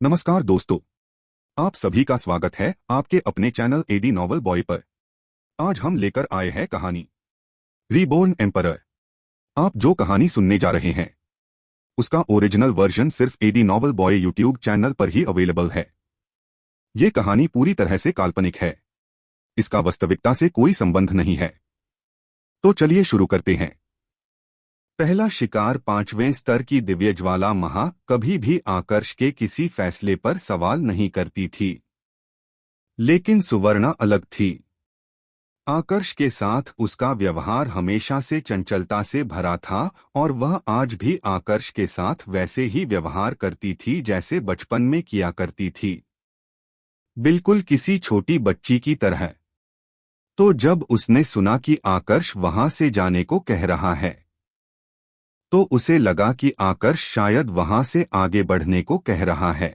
नमस्कार दोस्तों, आप सभी का स्वागत है आपके अपने चैनल एडी नॉवल बॉय पर। आज हम लेकर आए हैं कहानी रीबोर्न एम्परर। आप जो कहानी सुनने जा रहे हैं उसका ओरिजिनल वर्जन सिर्फ एडी नॉवल बॉय यूट्यूब चैनल पर ही अवेलेबल है। ये कहानी पूरी तरह से काल्पनिक है, इसका वास्तविकता से कोई संबंध नहीं है। तो चलिए शुरू करते हैं। पहला शिकार 5वें स्तर की दिव्य ज्वाला महा कभी भी आकर्ष के किसी फैसले पर सवाल नहीं करती थी, लेकिन सुवर्णा अलग थी। आकर्ष के साथ उसका व्यवहार हमेशा से चंचलता से भरा था और वह आज भी आकर्ष के साथ वैसे ही व्यवहार करती थी जैसे बचपन में किया करती थी, बिल्कुल किसी छोटी बच्ची की तरह। तो जब उसने सुना कि आकर्ष वहां से जाने को कह रहा है तो उसे लगा कि आकर्ष शायद वहां से आगे बढ़ने को कह रहा है।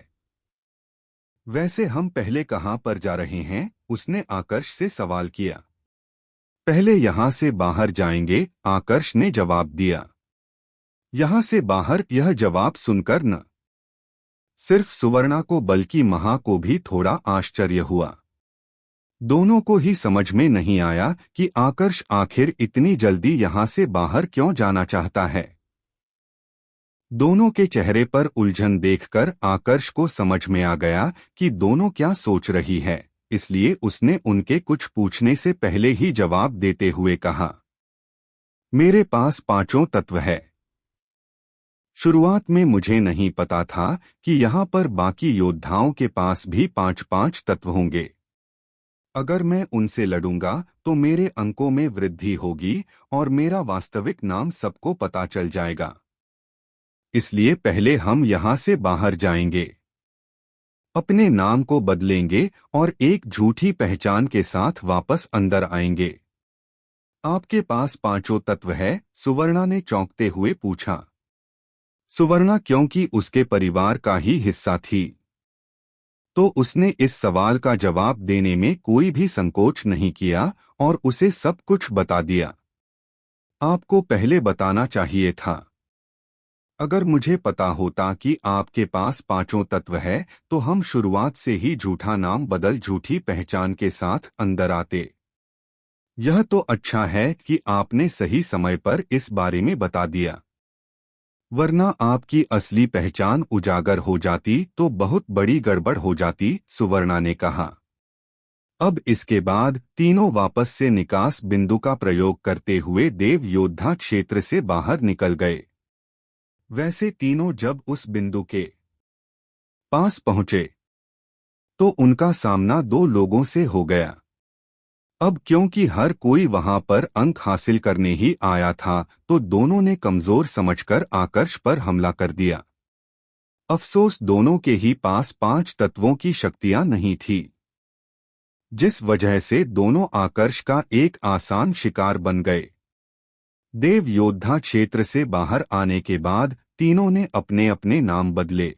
वैसे हम पहले कहां पर जा रहे हैं? उसने आकर्ष से सवाल किया। पहले यहां से बाहर जाएंगे, आकर्ष ने जवाब दिया। यहां से बाहर? यह जवाब सुनकर न सिर्फ सुवर्णा को बल्कि महा को भी थोड़ा आश्चर्य हुआ। दोनों को ही समझ में नहीं आया कि आकर्ष आखिर इतनी जल्दी यहां से बाहर क्यों जाना चाहता है। दोनों के चेहरे पर उलझन देखकर आकर्ष को समझ में आ गया कि दोनों क्या सोच रही है, इसलिए उसने उनके कुछ पूछने से पहले ही जवाब देते हुए कहा, मेरे पास 5 तत्व है। शुरुआत में मुझे नहीं पता था कि यहाँ पर बाकी योद्धाओं के पास भी 5-5 तत्व होंगे। अगर मैं उनसे लड़ूंगा तो मेरे अंकों में वृद्धि होगी और मेरा वास्तविक नाम सबको पता चल जाएगा। इसलिए पहले हम यहाँ से बाहर जाएंगे, अपने नाम को बदलेंगे और एक झूठी पहचान के साथ वापस अंदर आएंगे। आपके पास 5 तत्व है? सुवर्णा ने चौंकते हुए पूछा। सुवर्णा क्योंकि उसके परिवार का ही हिस्सा थी, तो उसने इस सवाल का जवाब देने में कोई भी संकोच नहीं किया और उसे सब कुछ बता दिया। आपको पहले बताना चाहिए था। अगर मुझे पता होता कि आपके पास 5 तत्व है तो हम शुरुआत से ही झूठा नाम बदल झूठी पहचान के साथ अंदर आते। यह तो अच्छा है कि आपने सही समय पर इस बारे में बता दिया, वरना आपकी असली पहचान उजागर हो जाती तो बहुत बड़ी गड़बड़ हो जाती, सुवर्णा ने कहा। अब इसके बाद तीनों वापस से निकास बिंदु का प्रयोग करते हुए देव योद्धा क्षेत्र से बाहर निकल गए। वैसे तीनों जब उस बिंदु के पास पहुंचे तो उनका सामना 2 लोगों से हो गया। अब क्योंकि हर कोई वहां पर अंक हासिल करने ही आया था तो दोनों ने कमजोर समझकर आकर्ष पर हमला कर दिया। अफसोस दोनों के ही पास 5 तत्वों की शक्तियां नहीं थी, जिस वजह से दोनों आकर्ष का एक आसान शिकार बन गए। देव योद्धा क्षेत्र से बाहर आने के बाद तीनों ने अपने अपने नाम बदले।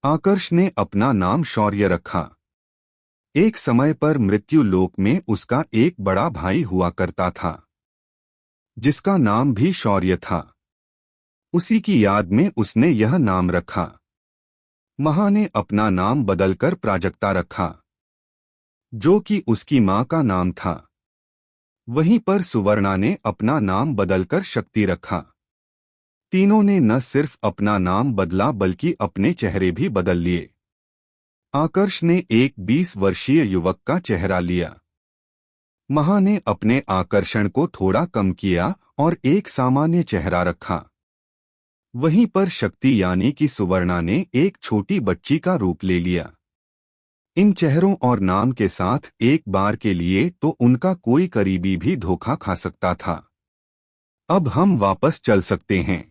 आकर्ष ने अपना नाम शौर्य रखा। एक समय पर मृत्यु लोक में उसका एक बड़ा भाई हुआ करता था जिसका नाम भी शौर्य था। उसी की याद में उसने यह नाम रखा। महा ने अपना नाम बदलकर प्राजक्ता रखा, जो कि उसकी मां का नाम था। वहीं पर सुवर्णा ने अपना नाम बदलकर शक्ति रखा। तीनों ने न सिर्फ अपना नाम बदला बल्कि अपने चेहरे भी बदल लिए। आकर्ष ने एक 20 वर्षीय युवक का चेहरा लिया। महा ने अपने आकर्षण को थोड़ा कम किया और एक सामान्य चेहरा रखा। वहीं पर शक्ति यानी कि सुवर्णा ने एक छोटी बच्ची का रूप ले लिया। इन चेहरों और नाम के साथ एक बार के लिए तो उनका कोई करीबी भी धोखा खा सकता था। अब हम वापस चल सकते हैं,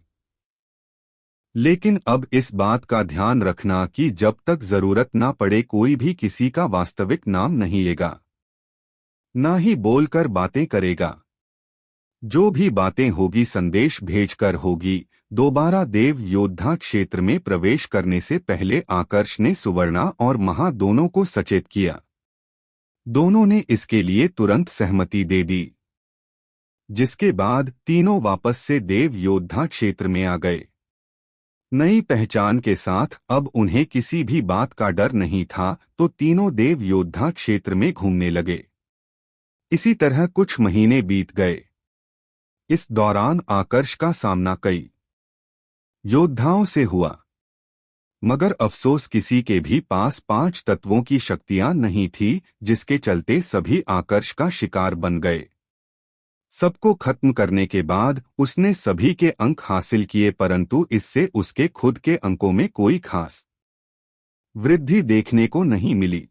लेकिन अब इस बात का ध्यान रखना कि जब तक जरूरत ना पड़े कोई भी किसी का वास्तविक नाम नहीं लेगा, ना ही बोलकर बातें करेगा। जो भी बातें होगी संदेश भेजकर होगी। दोबारा देव योद्धा क्षेत्र में प्रवेश करने से पहले आकर्ष ने सुवर्णा और महा दोनों को सचेत किया। दोनों ने इसके लिए तुरंत सहमति दे दी, जिसके बाद तीनों वापस से देव योद्धा क्षेत्र में आ गए। नई पहचान के साथ अब उन्हें किसी भी बात का डर नहीं था, तो तीनों देव योद्धा क्षेत्र में घूमने लगे। इसी तरह कुछ महीने बीत गए। इस दौरान आकर्ष का सामना कई योद्धाओं से हुआ, मगर अफसोस किसी के भी पास 5 तत्वों की शक्तियां नहीं थी, जिसके चलते सभी आकर्ष का शिकार बन गए। सबको खत्म करने के बाद उसने सभी के अंक हासिल किए, परंतु इससे उसके खुद के अंकों में कोई खास वृद्धि देखने को नहीं मिली।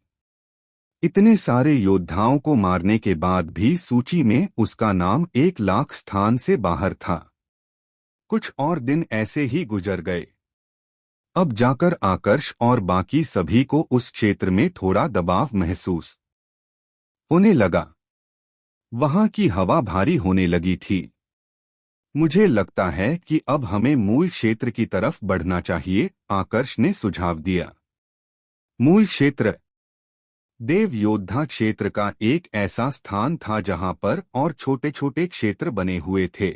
इतने सारे योद्धाओं को मारने के बाद भी सूची में उसका नाम 1 लाख स्थान से बाहर था। कुछ और दिन ऐसे ही गुजर गए। अब जाकर आकर्ष और बाकी सभी को उस क्षेत्र में थोड़ा दबाव महसूस होने लगा। वहां की हवा भारी होने लगी थी। मुझे लगता है कि अब हमें मूल क्षेत्र की तरफ बढ़ना चाहिए, आकर्ष ने सुझाव दिया। मूल क्षेत्र देव योद्धा क्षेत्र का एक ऐसा स्थान था जहां पर और छोटे छोटे क्षेत्र बने हुए थे।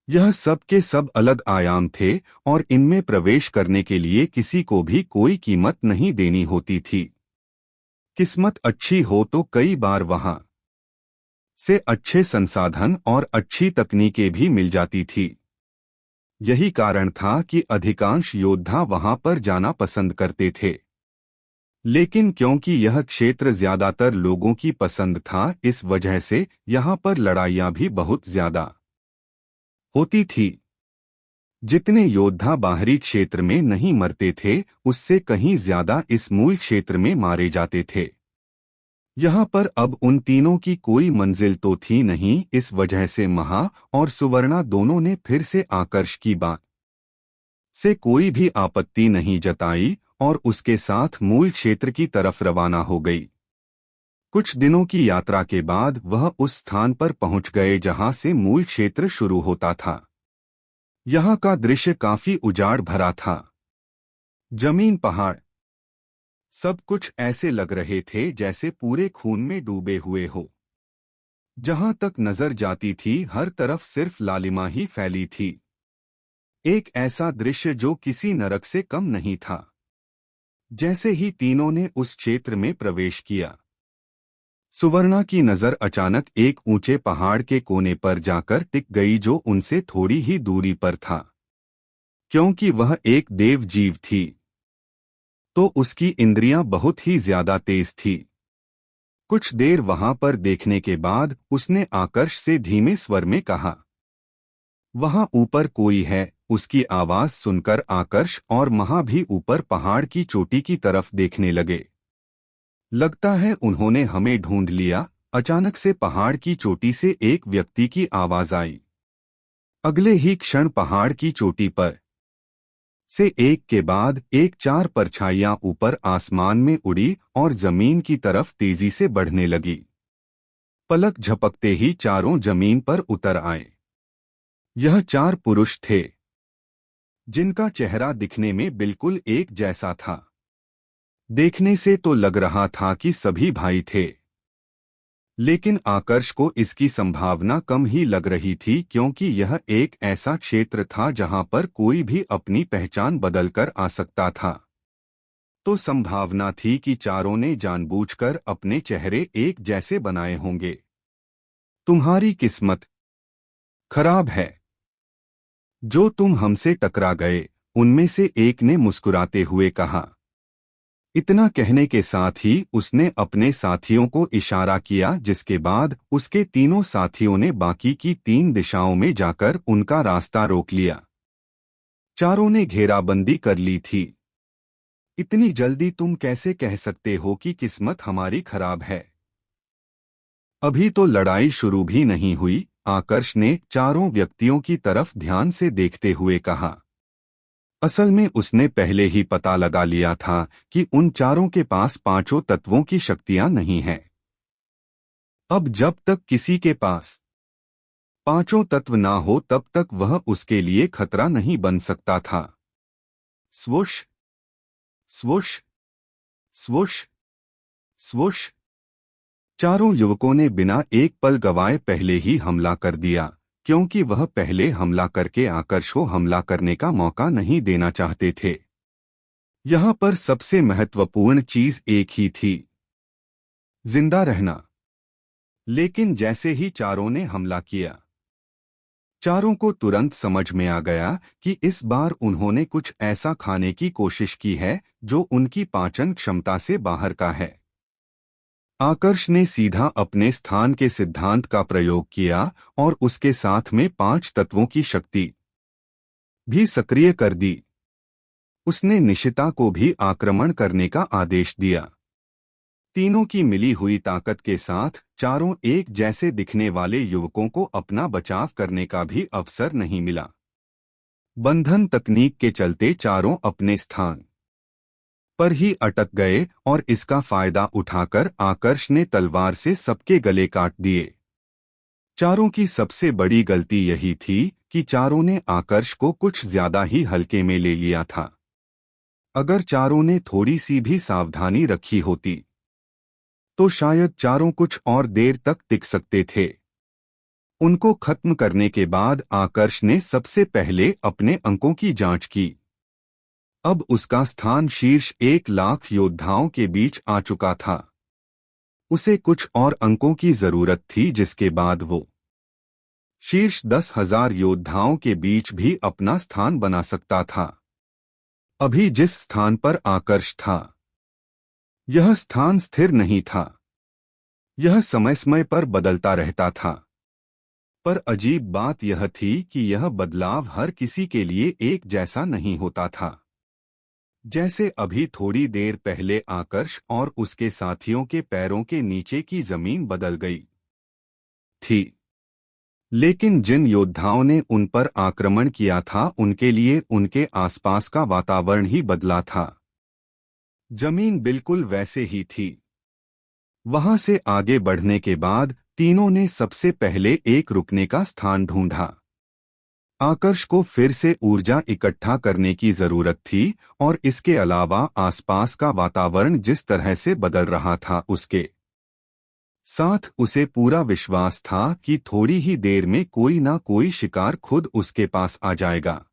यह सब के सब अलग आयाम थे और इनमें प्रवेश करने के लिए किसी को भी कोई कीमत नहीं देनी होती थी। किस्मत अच्छी हो तो कई बार वहां से अच्छे संसाधन और अच्छी तकनीकें भी मिल जाती थी। यही कारण था कि अधिकांश योद्धा वहां पर जाना पसंद करते थे। लेकिन क्योंकि यह क्षेत्र ज्यादातर लोगों की पसंद था, इस वजह से यहां पर लड़ाइयां भी बहुत ज्यादा होती थी। जितने योद्धा बाहरी क्षेत्र में नहीं मरते थे, उससे कहीं ज्यादा इस मूल क्षेत्र में मारे जाते थे। यहाँ पर अब उन तीनों की कोई मंजिल तो थी नहीं, इस वजह से महा और सुवर्णा दोनों ने फिर से आकर्ष की बात से कोई भी आपत्ति नहीं जताई और उसके साथ मूल क्षेत्र की तरफ रवाना हो गई। कुछ दिनों की यात्रा के बाद वह उस स्थान पर पहुंच गए जहां से मूल क्षेत्र शुरू होता था। यहाँ का दृश्य काफी उजाड़ भरा था। जमीन, पहाड़, सब कुछ ऐसे लग रहे थे जैसे पूरे खून में डूबे हुए हो। जहां तक नजर जाती थी, हर तरफ सिर्फ लालिमा ही फैली थी। एक ऐसा दृश्य जो किसी नरक से कम नहीं था। जैसे ही तीनों ने उस क्षेत्र में प्रवेश किया, सुवर्णा की नजर अचानक एक ऊंचे पहाड़ के कोने पर जाकर टिक गई, जो उनसे थोड़ी ही दूरी पर था। क्योंकि वह एक देव जीव थी, तो उसकी इंद्रियां बहुत ही ज्यादा तेज थी। कुछ देर वहां पर देखने के बाद उसने आकर्ष से धीमे स्वर में कहा, वहां ऊपर कोई है। उसकी आवाज सुनकर आकर्ष और महा भी ऊपर पहाड़ की चोटी की तरफ देखने लगे। लगता है उन्होंने हमें ढूंढ लिया। अचानक से पहाड़ की चोटी से एक व्यक्ति की आवाज आई। अगले ही क्षण पहाड़ की चोटी पर से एक के बाद एक 4 परछाइयां ऊपर आसमान में उड़ी और जमीन की तरफ तेजी से बढ़ने लगी। पलक झपकते ही चारों जमीन पर उतर आए। यह 4 पुरुष थे, जिनका चेहरा दिखने में बिल्कुल एक जैसा था। देखने से तो लग रहा था कि सभी भाई थे, लेकिन आकर्ष को इसकी संभावना कम ही लग रही थी, क्योंकि यह एक ऐसा क्षेत्र था जहां पर कोई भी अपनी पहचान बदलकर आ सकता था। तो संभावना थी कि चारों ने जानबूझकर अपने चेहरे एक जैसे बनाए होंगे। तुम्हारी किस्मत खराब है जो तुम हमसे टकरा गए, उनमें से एक ने मुस्कुराते हुए कहा। इतना कहने के साथ ही उसने अपने साथियों को इशारा किया, जिसके बाद उसके तीनों साथियों ने बाकी की 3 दिशाओं में जाकर उनका रास्ता रोक लिया। चारों ने घेराबंदी कर ली थी। इतनी जल्दी तुम कैसे कह सकते हो कि किस्मत हमारी खराब है? अभी तो लड़ाई शुरू भी नहीं हुई, आकर्ष ने चारों व्यक्तियों की तरफ ध्यान से देखते हुए कहा। असल में उसने पहले ही पता लगा लिया था कि उन चारों के पास 5 तत्वों की शक्तियां नहीं हैं। अब जब तक किसी के पास 5 तत्व ना हो, तब तक वह उसके लिए खतरा नहीं बन सकता था। Swoosh swoosh swoosh swoosh. चारों युवकों ने बिना एक पल गवाए पहले ही हमला कर दिया। क्योंकि वह पहले हमला करके आकर्ष को हमला करने का मौका नहीं देना चाहते थे। यहाँ पर सबसे महत्वपूर्ण चीज एक ही थी, जिंदा रहना। लेकिन जैसे ही चारों ने हमला किया, चारों को तुरंत समझ में आ गया कि इस बार उन्होंने कुछ ऐसा खाने की कोशिश की है जो उनकी पाचन क्षमता से बाहर का है। आकर्ष ने सीधा अपने स्थान के सिद्धांत का प्रयोग किया और उसके साथ में 5 तत्वों की शक्ति भी सक्रिय कर दी। उसने निशिता को भी आक्रमण करने का आदेश दिया। तीनों की मिली हुई ताकत के साथ चारों एक जैसे दिखने वाले युवकों को अपना बचाव करने का भी अवसर नहीं मिला। बंधन तकनीक के चलते चारों अपने स्थान पर ही अटक गए और इसका फायदा उठाकर आकर्ष ने तलवार से सबके गले काट दिए। चारों की सबसे बड़ी गलती यही थी कि चारों ने आकर्ष को कुछ ज्यादा ही हल्के में ले लिया था। अगर चारों ने थोड़ी सी भी सावधानी रखी होती तो शायद चारों कुछ और देर तक टिक सकते थे। उनको खत्म करने के बाद आकर्ष ने सबसे पहले अपने अंकों की जांच की। अब उसका स्थान शीर्ष 1,00,000 योद्धाओं के बीच आ चुका था। उसे कुछ और अंकों की जरूरत थी, जिसके बाद वो शीर्ष 10,000 योद्धाओं के बीच भी अपना स्थान बना सकता था। अभी जिस स्थान पर आकर्ष था, यह स्थान स्थिर नहीं था। यह समय समय पर बदलता रहता था। पर अजीब बात यह थी कि यह बदलाव हर किसी के लिए एक जैसा नहीं होता था। जैसे अभी थोड़ी देर पहले आकर्ष और उसके साथियों के पैरों के नीचे की जमीन बदल गई थी, लेकिन जिन योद्धाओं ने उन पर आक्रमण किया था उनके लिए उनके आसपास का वातावरण ही बदला था। जमीन बिल्कुल वैसे ही थी। वहां से आगे बढ़ने के बाद तीनों ने सबसे पहले एक रुकने का स्थान ढूंढा। आकर्ष को फिर से ऊर्जा इकट्ठा करने की जरूरत थी और इसके अलावा आसपास का वातावरण जिस तरह से बदल रहा था उसके साथ उसे पूरा विश्वास था कि थोड़ी ही देर में कोई ना कोई शिकार खुद उसके पास आ जाएगा।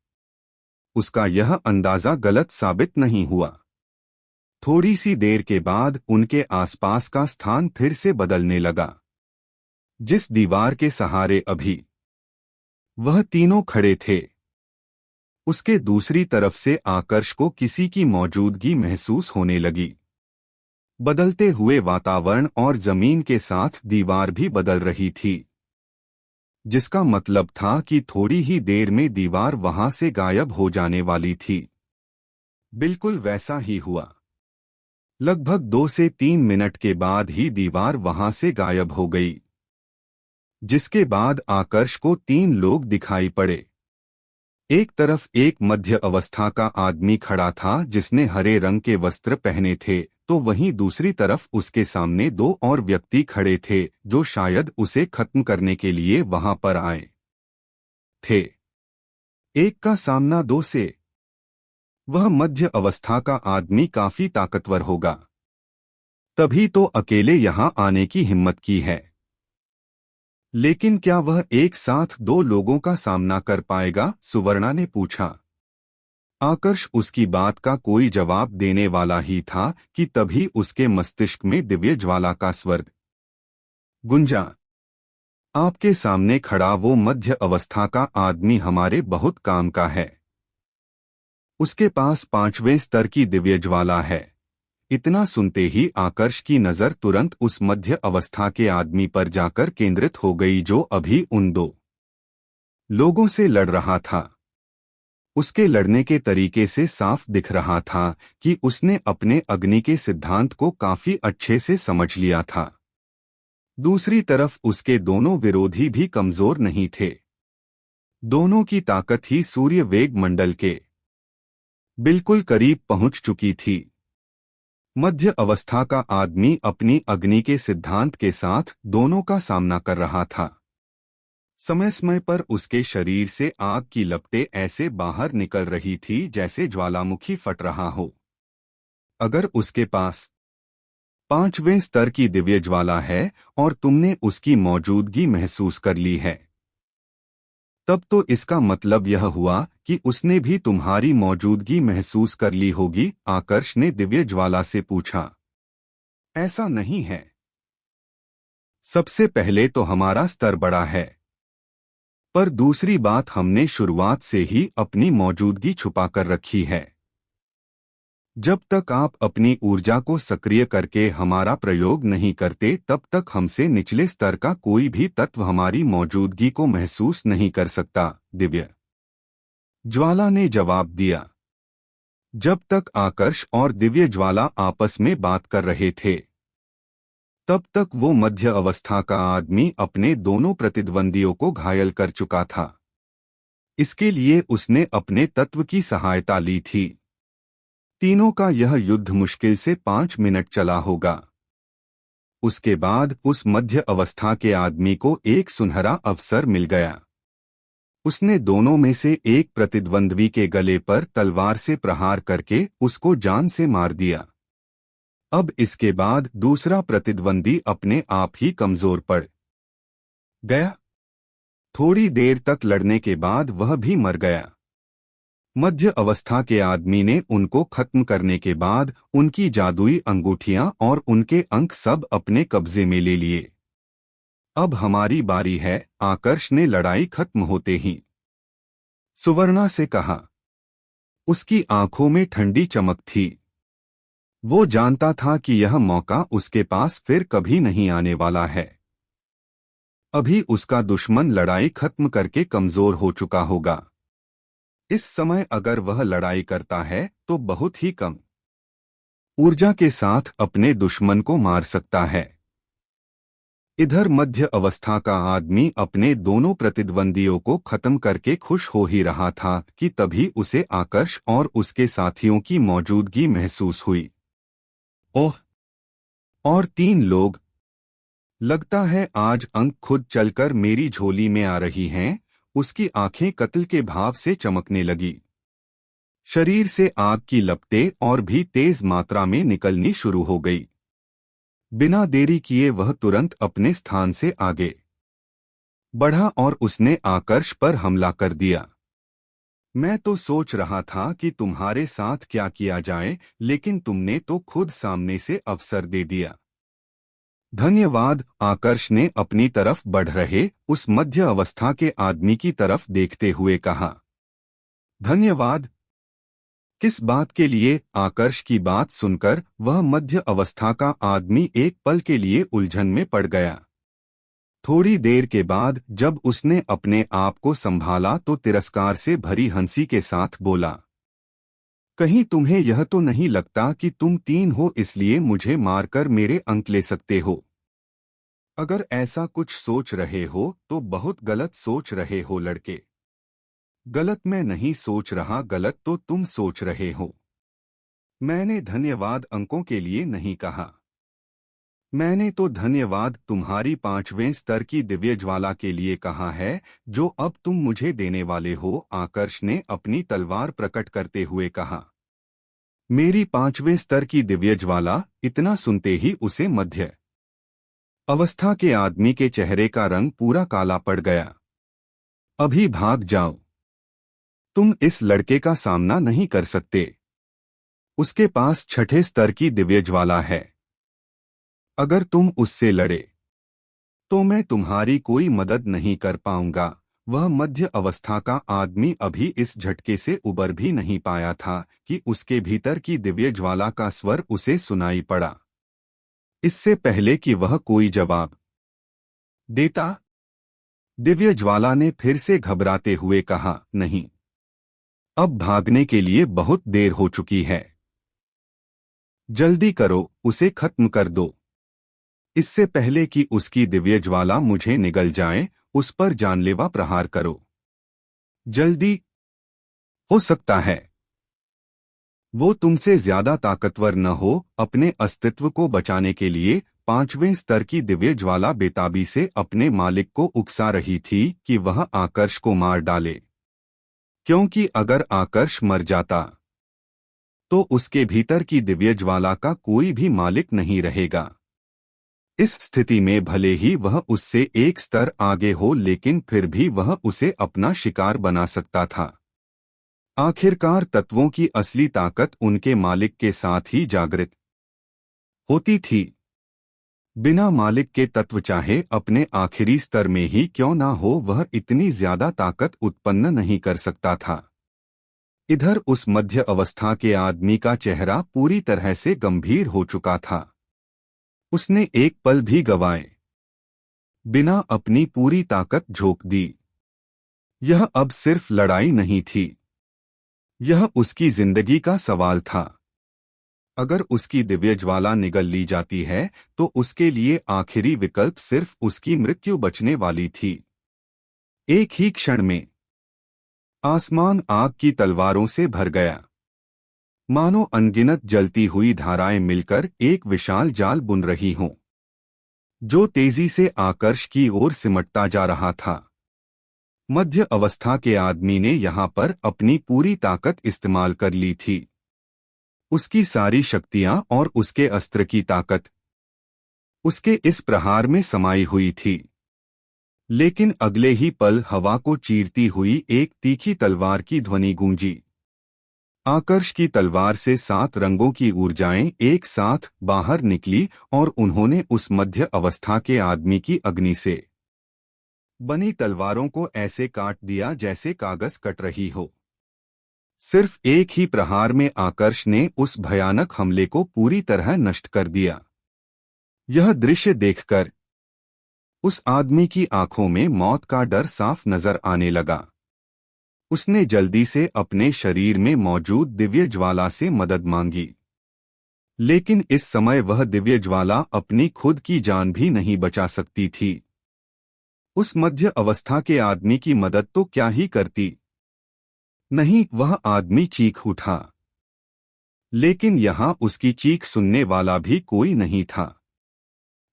उसका यह अंदाजा गलत साबित नहीं हुआ। थोड़ी सी देर के बाद उनके आसपास का स्थान फिर से बदलने लगा। जिस दीवार के सहारे अभी वह तीनों खड़े थे, उसके दूसरी तरफ से आकर्ष को किसी की मौजूदगी महसूस होने लगी। बदलते हुए वातावरण और जमीन के साथ दीवार भी बदल रही थी, जिसका मतलब था कि थोड़ी ही देर में दीवार वहां से गायब हो जाने वाली थी। बिल्कुल वैसा ही हुआ। लगभग 2 से 3 मिनट के बाद ही दीवार वहां से गायब हो गई, जिसके बाद आकर्ष को 3 लोग दिखाई पड़े। एक तरफ एक मध्य अवस्था का आदमी खड़ा था जिसने हरे रंग के वस्त्र पहने थे, तो वहीं दूसरी तरफ उसके सामने 2 और व्यक्ति खड़े थे जो शायद उसे खत्म करने के लिए वहां पर आए थे। एक का सामना 2 से, वह मध्य अवस्था का आदमी काफी ताकतवर होगा, तभी तो अकेले यहां आने की हिम्मत की है। लेकिन क्या वह एक साथ 2 लोगों का सामना कर पाएगा? सुवर्णा ने पूछा। आकर्ष उसकी बात का कोई जवाब देने वाला ही था कि तभी उसके मस्तिष्क में दिव्य ज्वाला का स्वर गुंजा। आपके सामने खड़ा वो मध्य अवस्था का आदमी हमारे बहुत काम का है। उसके पास 5वें स्तर की दिव्य ज्वाला है। इतना सुनते ही आकर्ष की नजर तुरंत उस मध्य अवस्था के आदमी पर जाकर केंद्रित हो गई जो अभी उन 2 लोगों से लड़ रहा था। उसके लड़ने के तरीके से साफ दिख रहा था कि उसने अपने अग्नि के सिद्धांत को काफी अच्छे से समझ लिया था। दूसरी तरफ उसके दोनों विरोधी भी कमजोर नहीं थे। दोनों की ताकत ही सूर्य वेग मंडल के बिल्कुल करीब पहुंच चुकी थी। मध्य अवस्था का आदमी अपनी अग्नि के सिद्धांत के साथ दोनों का सामना कर रहा था। समय समय पर उसके शरीर से आग की लपटें ऐसे बाहर निकल रही थी जैसे ज्वालामुखी फट रहा हो। अगर उसके पास 5वें स्तर की दिव्य ज्वाला है और तुमने उसकी मौजूदगी महसूस कर ली है, तब तो इसका मतलब यह हुआ कि उसने भी तुम्हारी मौजूदगी महसूस कर ली होगी, आकर्ष ने दिव्य ज्वाला से पूछा। ऐसा नहीं है। सबसे पहले तो हमारा स्तर बड़ा है, पर दूसरी बात हमने शुरुआत से ही अपनी मौजूदगी छुपा कर रखी है। जब तक आप अपनी ऊर्जा को सक्रिय करके हमारा प्रयोग नहीं करते, तब तक हमसे निचले स्तर का कोई भी तत्व हमारी मौजूदगी को महसूस नहीं कर सकता, दिव्य ज्वाला ने जवाब दिया। जब तक आकर्ष और दिव्य ज्वाला आपस में बात कर रहे थे, तब तक वो मध्य अवस्था का आदमी अपने दोनों प्रतिद्वंदियों को घायल कर चुका था। इसके लिए उसने अपने तत्व की सहायता ली थी। तीनों का यह युद्ध मुश्किल से 5 मिनट चला होगा। उसके बाद उस मध्य अवस्था के आदमी को एक सुनहरा अवसर मिल गया। उसने दोनों में से एक प्रतिद्वंद्वी के गले पर तलवार से प्रहार करके उसको जान से मार दिया। अब इसके बाद दूसरा प्रतिद्वंदी अपने आप ही कमजोर पड़ गया। थोड़ी देर तक लड़ने के बाद वह भी मर गया। मध्य अवस्था के आदमी ने उनको खत्म करने के बाद उनकी जादुई अंगूठियां और उनके अंक सब अपने कब्जे में ले लिए। अब हमारी बारी है, आकर्ष ने लड़ाई खत्म होते ही सुवर्णा से कहा। उसकी आंखों में ठंडी चमक थी। वो जानता था कि यह मौका उसके पास फिर कभी नहीं आने वाला है। अभी उसका दुश्मन लड़ाई खत्म करके कमजोर हो चुका होगा। इस समय अगर वह लड़ाई करता है तो बहुत ही कम ऊर्जा के साथ अपने दुश्मन को मार सकता है। इधर मध्य अवस्था का आदमी अपने दोनों प्रतिद्वंदियों को खत्म करके खुश हो ही रहा था कि तभी उसे आकर्ष और उसके साथियों की मौजूदगी महसूस हुई। ओह! और 3 लोग। लगता है आज अंक खुद चलकर मेरी झोली में आ रही हैं। उसकी आंखें कत्ल के भाव से चमकने लगी। शरीर से आग की लपटें और भी तेज मात्रा में निकलनी शुरू हो गई। बिना देरी किए वह तुरंत अपने स्थान से आगे बढ़ा और उसने आकर्ष पर हमला कर दिया। मैं तो सोच रहा था कि तुम्हारे साथ क्या किया जाए, लेकिन तुमने तो खुद सामने से अवसर दे दिया। धन्यवाद, आकर्ष ने अपनी तरफ बढ़ रहे उस मध्य अवस्था के आदमी की तरफ देखते हुए कहा। धन्यवाद? किस बात के लिए? आकर्ष की बात सुनकर वह मध्य अवस्था का आदमी एक पल के लिए उलझन में पड़ गया। थोड़ी देर के बाद जब उसने अपने आप को संभाला तो तिरस्कार से भरी हंसी के साथ बोला, कहीं तुम्हें यह तो नहीं लगता कि तुम 3 हो इसलिए मुझे मारकर मेरे अंक ले सकते हो? अगर ऐसा कुछ सोच रहे हो तो बहुत गलत सोच रहे हो लड़के। गलत मैं नहीं सोच रहा, गलत तो तुम सोच रहे हो। मैंने धन्यवाद अंकों के लिए नहीं कहा। मैंने तो धन्यवाद तुम्हारी 5वें स्तर की दिव्य ज्वाला के लिए कहा है, जो अब तुम मुझे देने वाले हो, आकर्ष ने अपनी तलवार प्रकट करते हुए कहा। मेरी 5वें स्तर की दिव्य ज्वाला? इतना सुनते ही उसे मध्य अवस्था के आदमी के चेहरे का रंग पूरा काला पड़ गया। अभी भाग जाओ। तुम इस लड़के का सामना नहीं कर सकते। उसके पास 6ठे स्तर की दिव्य ज्वाला है। अगर तुम उससे लड़े तो मैं तुम्हारी कोई मदद नहीं कर पाऊंगा। वह मध्य अवस्था का आदमी अभी इस झटके से उबर भी नहीं पाया था कि उसके भीतर की दिव्य ज्वाला का स्वर उसे सुनाई पड़ा। इससे पहले कि वह कोई जवाब देता, दिव्य ज्वाला ने फिर से घबराते हुए कहा, नहीं, अब भागने के लिए बहुत देर हो चुकी है। जल्दी करो, उसे खत्म कर दो। इससे पहले कि उसकी दिव्य ज्वाला मुझे निगल जाए, उस पर जानलेवा प्रहार करो। जल्दी। हो सकता है वो तुमसे ज्यादा ताकतवर न हो। अपने अस्तित्व को बचाने के लिए 5वें स्तर की दिव्य ज्वाला बेताबी से अपने मालिक को उकसा रही थी कि वह आकर्ष को मार डाले, क्योंकि अगर आकर्ष मर जाता तो उसके भीतर की दिव्य ज्वाला का कोई भी मालिक नहीं रहेगा। इस स्थिति में भले ही वह उससे एक स्तर आगे हो, लेकिन फिर भी वह उसे अपना शिकार बना सकता था। आखिरकार तत्वों की असली ताकत उनके मालिक के साथ ही जागृत होती थी। बिना मालिक के तत्व चाहे अपने आखिरी स्तर में ही क्यों ना हो, वह इतनी ज्यादा ताकत उत्पन्न नहीं कर सकता था। इधर उस मध्य अवस्था के आदमी का चेहरा पूरी तरह से गंभीर हो चुका था। उसने एक पल भी गवाए बिना अपनी पूरी ताकत झोंक दी। यह अब सिर्फ लड़ाई नहीं थी, यह उसकी जिंदगी का सवाल था। अगर उसकी दिव्य ज्वाला निगल ली जाती है तो उसके लिए आखिरी विकल्प सिर्फ उसकी मृत्यु बचने वाली थी। एक ही क्षण में आसमान आग की तलवारों से भर गया, मानो अनगिनत जलती हुई धाराएं मिलकर एक विशाल जाल बुन रही हों, जो तेजी से आकर्ष की ओर सिमटता जा रहा था। मध्य अवस्था के आदमी ने यहां पर अपनी पूरी ताकत इस्तेमाल कर ली थी। उसकी सारी शक्तियां और उसके अस्त्र की ताकत उसके इस प्रहार में समाई हुई थी। लेकिन अगले ही पल हवा को चीरती हुई एक तीखी तलवार की ध्वनि गूंजी। आकर्ष की तलवार से 7 रंगों की ऊर्जाएं एक साथ बाहर निकली और उन्होंने उस मध्य अवस्था के आदमी की अग्नि से बनी तलवारों को ऐसे काट दिया जैसे कागज कट रही हो। सिर्फ एक ही प्रहार में आकर्ष ने उस भयानक हमले को पूरी तरह नष्ट कर दिया। यह दृश्य देखकर उस आदमी की आंखों में मौत का डर साफ नजर आने लगा। उसने जल्दी से अपने शरीर में मौजूद दिव्य ज्वाला से मदद मांगी, लेकिन इस समय वह दिव्य ज्वाला अपनी खुद की जान भी नहीं बचा सकती थी। उस मध्य अवस्था के आदमी की मदद तो क्या ही करती। नहीं, वह आदमी चीख उठा, लेकिन यहां उसकी चीख सुनने वाला भी कोई नहीं था।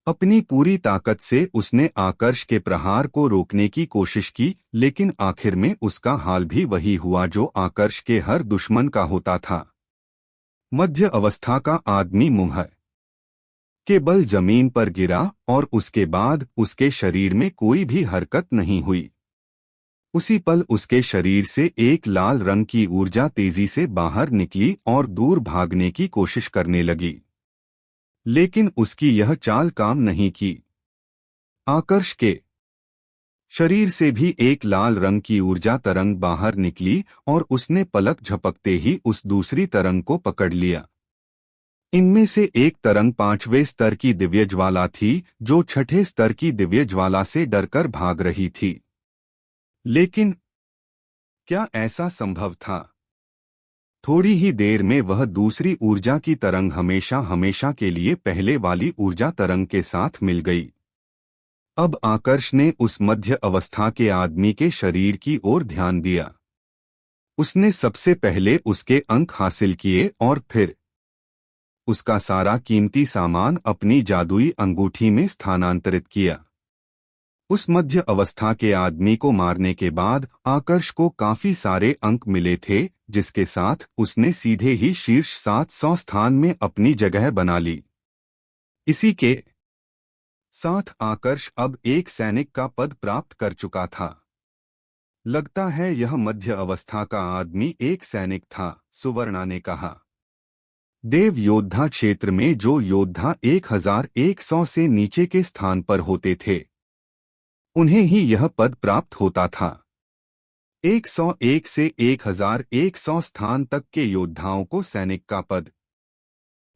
अपनी पूरी ताकत से उसने आकर्ष के प्रहार को रोकने की कोशिश की, लेकिन आखिर में उसका हाल भी वही हुआ जो आकर्ष के हर दुश्मन का होता था। मध्य अवस्था का आदमी मुंह के बल जमीन पर गिरा और उसके बाद उसके शरीर में कोई भी हरकत नहीं हुई। उसी पल उसके शरीर से एक लाल रंग की ऊर्जा तेजी से बाहर निकली और दूर भागने की कोशिश करने लगी, लेकिन उसकी यह चाल काम नहीं की। आकर्ष के शरीर से भी एक लाल रंग की ऊर्जा तरंग बाहर निकली और उसने पलक झपकते ही उस दूसरी तरंग को पकड़ लिया। इनमें से एक तरंग 5वें स्तर की दिव्य ज्वाला थी, जो 6ठे स्तर की दिव्य ज्वाला से डरकर भाग रही थी। लेकिन क्या ऐसा संभव था? थोड़ी ही देर में वह दूसरी ऊर्जा की तरंग हमेशा हमेशा के लिए पहले वाली ऊर्जा तरंग के साथ मिल गई। अब आकर्ष ने उस मध्य अवस्था के आदमी के शरीर की ओर ध्यान दिया। उसने सबसे पहले उसके अंक हासिल किए और फिर उसका सारा कीमती सामान अपनी जादुई अंगूठी में स्थानांतरित किया। उस मध्य अवस्था के आदमी को मारने के बाद आकर्ष को काफी सारे अंक मिले थे, जिसके साथ उसने सीधे ही शीर्ष 700 स्थान में अपनी जगह बना ली। इसी के साथ आकर्ष अब एक सैनिक का पद प्राप्त कर चुका था। लगता है यह मध्य अवस्था का आदमी एक सैनिक था, सुवर्णा ने कहा। देव योद्धा क्षेत्र में जो योद्धा 1100 से नीचे के स्थान पर होते थे, उन्हें ही यह पद प्राप्त होता था। 101 से 1100 स्थान तक के योद्धाओं को सैनिक का पद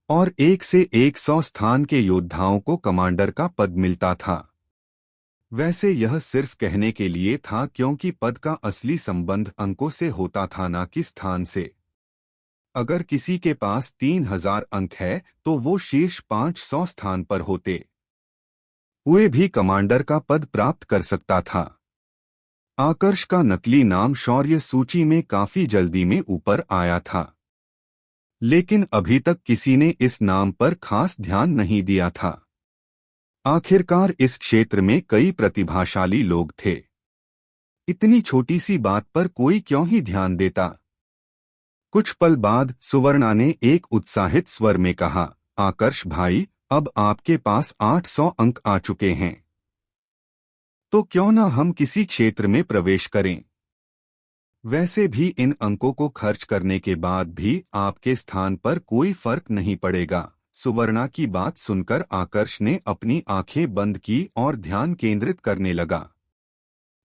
और 1 से 100 स्थान के योद्धाओं को कमांडर का पद मिलता था। वैसे यह सिर्फ कहने के लिए था, क्योंकि पद का असली संबंध अंकों से होता था, न कि स्थान से। अगर किसी के पास 3000 अंक है तो वो शीर्ष 500 स्थान पर होते हुए भी कमांडर का पद प्राप्त कर सकता था। आकर्ष का नकली नाम शौर्य सूची में काफी जल्दी में ऊपर आया था, लेकिन अभी तक किसी ने इस नाम पर खास ध्यान नहीं दिया था। आखिरकार इस क्षेत्र में कई प्रतिभाशाली लोग थे। इतनी छोटी सी बात पर कोई क्यों ही ध्यान देता? कुछ पल बाद सुवर्णा ने एक उत्साहित स्वर में कहा, आकर्ष भाई, अब आपके पास 800 अंक आ चुके हैं। तो क्यों ना हम किसी क्षेत्र में प्रवेश करें। वैसे भी इन अंकों को खर्च करने के बाद भी आपके स्थान पर कोई फर्क नहीं पड़ेगा। सुवर्णा की बात सुनकर आकर्ष ने अपनी आंखें बंद की और ध्यान केंद्रित करने लगा।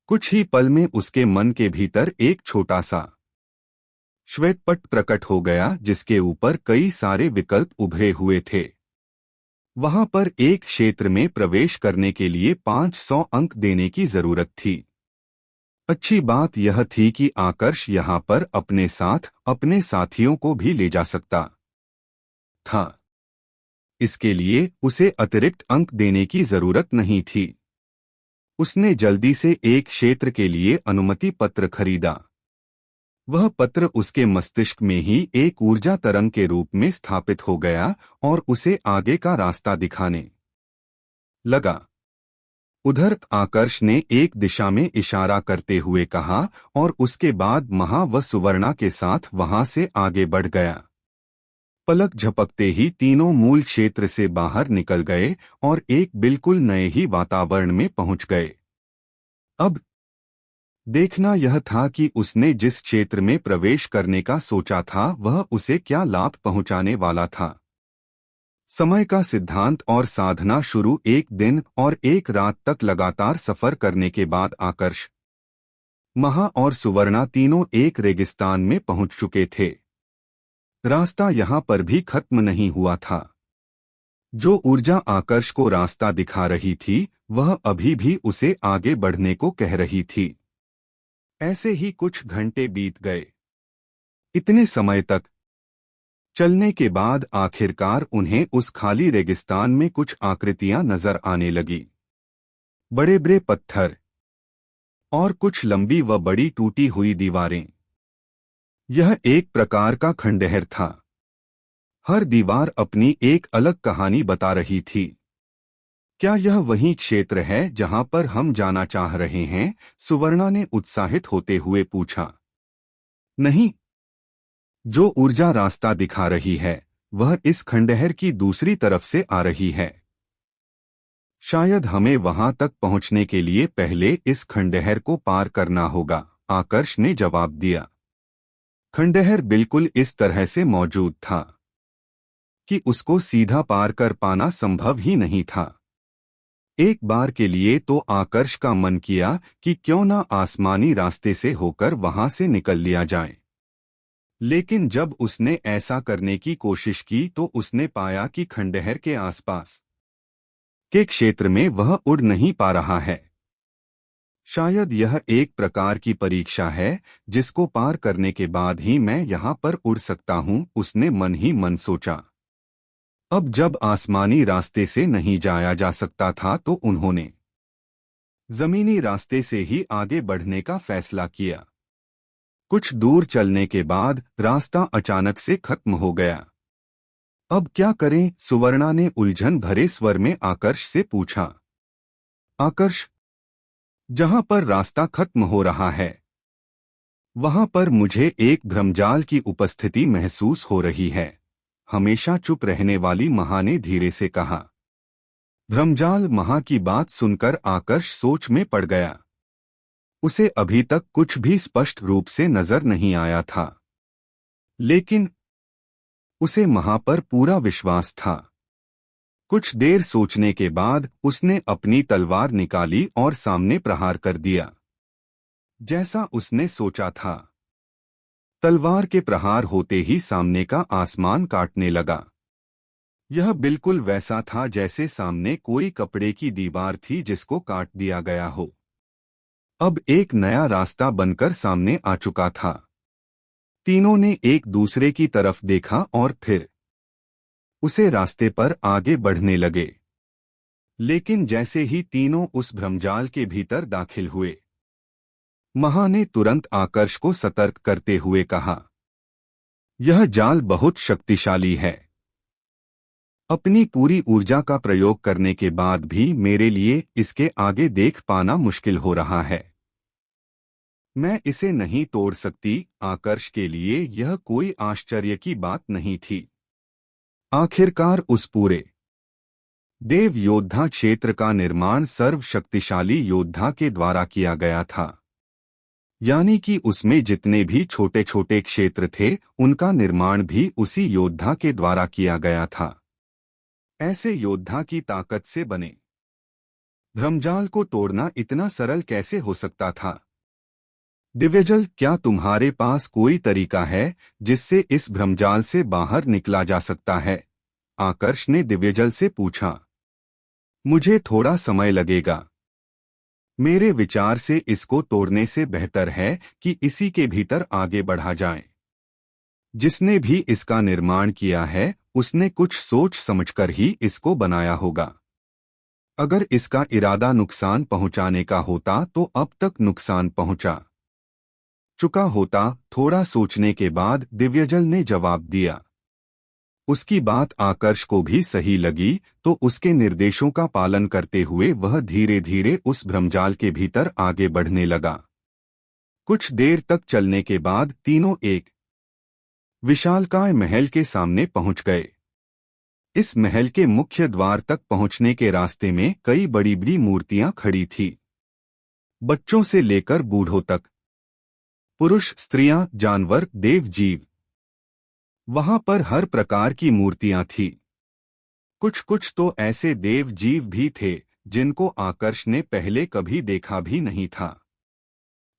कुछ ही पल में उसके मन के भीतर एक छोटा सा श्वेतपट प्रकट हो गया, जिसके ऊपर कई सारे विकल्प उभरे हुए थे। वहां पर एक क्षेत्र में प्रवेश करने के लिए 500 अंक देने की जरूरत थी। अच्छी बात यह थी कि आकर्ष यहाँ पर अपने साथ अपने साथियों को भी ले जा सकता था। इसके लिए उसे अतिरिक्त अंक देने की जरूरत नहीं थी। उसने जल्दी से एक क्षेत्र के लिए अनुमति पत्र खरीदा। वह पत्र उसके मस्तिष्क में ही एक ऊर्जा तरंग के रूप में स्थापित हो गया और उसे आगे का रास्ता दिखाने लगा। उधर आकर्ष ने एक दिशा में इशारा करते हुए कहा और उसके बाद महा व सुवर्णा के साथ वहां से आगे बढ़ गया। पलक झपकते ही तीनों मूल क्षेत्र से बाहर निकल गए और एक बिल्कुल नए ही वातावरण में पहुंच गए। अब देखना यह था कि उसने जिस क्षेत्र में प्रवेश करने का सोचा था वह उसे क्या लाभ पहुंचाने वाला था। समय का सिद्धांत और साधना शुरू। एक दिन और एक रात तक लगातार सफर करने के बाद आकर्ष, महा और सुवर्णा तीनों एक रेगिस्तान में पहुंच चुके थे। रास्ता यहां पर भी खत्म नहीं हुआ था। जो ऊर्जा आकर्ष को रास्ता दिखा रही थी वह अभी भी उसे आगे बढ़ने को कह रही थी। ऐसे ही कुछ घंटे बीत गए। इतने समय तक चलने के बाद आखिरकार उन्हें उस खाली रेगिस्तान में कुछ आकृतियां नजर आने लगी। बड़े बड़े पत्थर और कुछ लंबी व बड़ी टूटी हुई दीवारें। यह एक प्रकार का खंडहर था। हर दीवार अपनी एक अलग कहानी बता रही थी। क्या यह वही क्षेत्र है जहां पर हम जाना चाह रहे हैं? सुवर्णा ने उत्साहित होते हुए पूछा। नहीं, जो ऊर्जा रास्ता दिखा रही है वह इस खंडहर की दूसरी तरफ से आ रही है। शायद हमें वहां तक पहुंचने के लिए पहले इस खंडहर को पार करना होगा, आकर्ष ने जवाब दिया। खंडहर बिल्कुल इस तरह से मौजूद था कि उसको सीधा पार कर पाना संभव ही नहीं था। एक बार के लिए तो आकर्ष का मन किया कि क्यों न आसमानी रास्ते से होकर वहां से निकल लिया जाए। लेकिन जब उसने ऐसा करने की कोशिश की तो उसने पाया कि खंडहर के आसपास के क्षेत्र में वह उड़ नहीं पा रहा है। शायद यह एक प्रकार की परीक्षा है जिसको पार करने के बाद ही मैं यहाँ पर उड़ सकता हूँ, उसने मन ही मन सोचा। अब जब आसमानी रास्ते से नहीं जाया जा सकता था तो उन्होंने जमीनी रास्ते से ही आगे बढ़ने का फैसला किया। कुछ दूर चलने के बाद रास्ता अचानक से खत्म हो गया। अब क्या करें? सुवर्णा ने उलझन भरे स्वर में आकर्ष से पूछा। आकर्ष, जहां पर रास्ता खत्म हो रहा है वहां पर मुझे एक भ्रमजाल की उपस्थिति महसूस हो रही है, हमेशा चुप रहने वाली महा ने धीरे से कहा। भ्रमजाल? महा की बात सुनकर आकर्ष सोच में पड़ गया। उसे अभी तक कुछ भी स्पष्ट रूप से नजर नहीं आया था, लेकिन उसे महा पर पूरा विश्वास था। कुछ देर सोचने के बाद उसने अपनी तलवार निकाली और सामने प्रहार कर दिया। जैसा उसने सोचा था, तलवार के प्रहार होते ही सामने का आसमान काटने लगा। यह बिल्कुल वैसा था जैसे सामने कोई कपड़े की दीवार थी जिसको काट दिया गया हो। अब एक नया रास्ता बनकर सामने आ चुका था। तीनों ने एक दूसरे की तरफ देखा और फिर उसे रास्ते पर आगे बढ़ने लगे। लेकिन जैसे ही तीनों उस भ्रमजाल के भीतर दाखिल हुए, महा ने तुरंत आकर्ष को सतर्क करते हुए कहा, यह जाल बहुत शक्तिशाली है। अपनी पूरी ऊर्जा का प्रयोग करने के बाद भी मेरे लिए इसके आगे देख पाना मुश्किल हो रहा है। मैं इसे नहीं तोड़ सकती। आकर्ष के लिए यह कोई आश्चर्य की बात नहीं थी। आखिरकार उस पूरे देव योद्धा क्षेत्र का निर्माण सर्वशक्तिशाली योद्धा के द्वारा किया गया था, यानी कि उसमें जितने भी छोटे छोटे क्षेत्र थे उनका निर्माण भी उसी योद्धा के द्वारा किया गया था। ऐसे योद्धा की ताकत से बने भ्रमजाल को तोड़ना इतना सरल कैसे हो सकता था? दिव्यजल, क्या तुम्हारे पास कोई तरीका है जिससे इस भ्रमजाल से बाहर निकला जा सकता है? आकर्ष ने दिव्यजल से पूछा। मुझे थोड़ा समय लगेगा। मेरे विचार से इसको तोड़ने से बेहतर है कि इसी के भीतर आगे बढ़ा जाए। जिसने भी इसका निर्माण किया है उसने कुछ सोच समझकर ही इसको बनाया होगा। अगर इसका इरादा नुकसान पहुंचाने का होता तो अब तक नुकसान पहुंचा चुका होता। थोड़ा सोचने के बाद दिव्यजल ने जवाब दिया। उसकी बात आकर्ष को भी सही लगी, तो उसके निर्देशों का पालन करते हुए वह धीरे धीरे उस भ्रमजाल के भीतर आगे बढ़ने लगा। कुछ देर तक चलने के बाद तीनों एक विशालकाय महल के सामने पहुंच गए। इस महल के मुख्य द्वार तक पहुंचने के रास्ते में कई बड़ी बड़ी मूर्तियां खड़ी थी, बच्चों से लेकर बूढ़ों तक, पुरुष, स्त्रियां, जानवर, देव, जीव। वहां पर हर प्रकार की मूर्तियां थी। कुछ कुछ तो ऐसे देव जीव भी थे जिनको आकर्ष ने पहले कभी देखा भी नहीं था।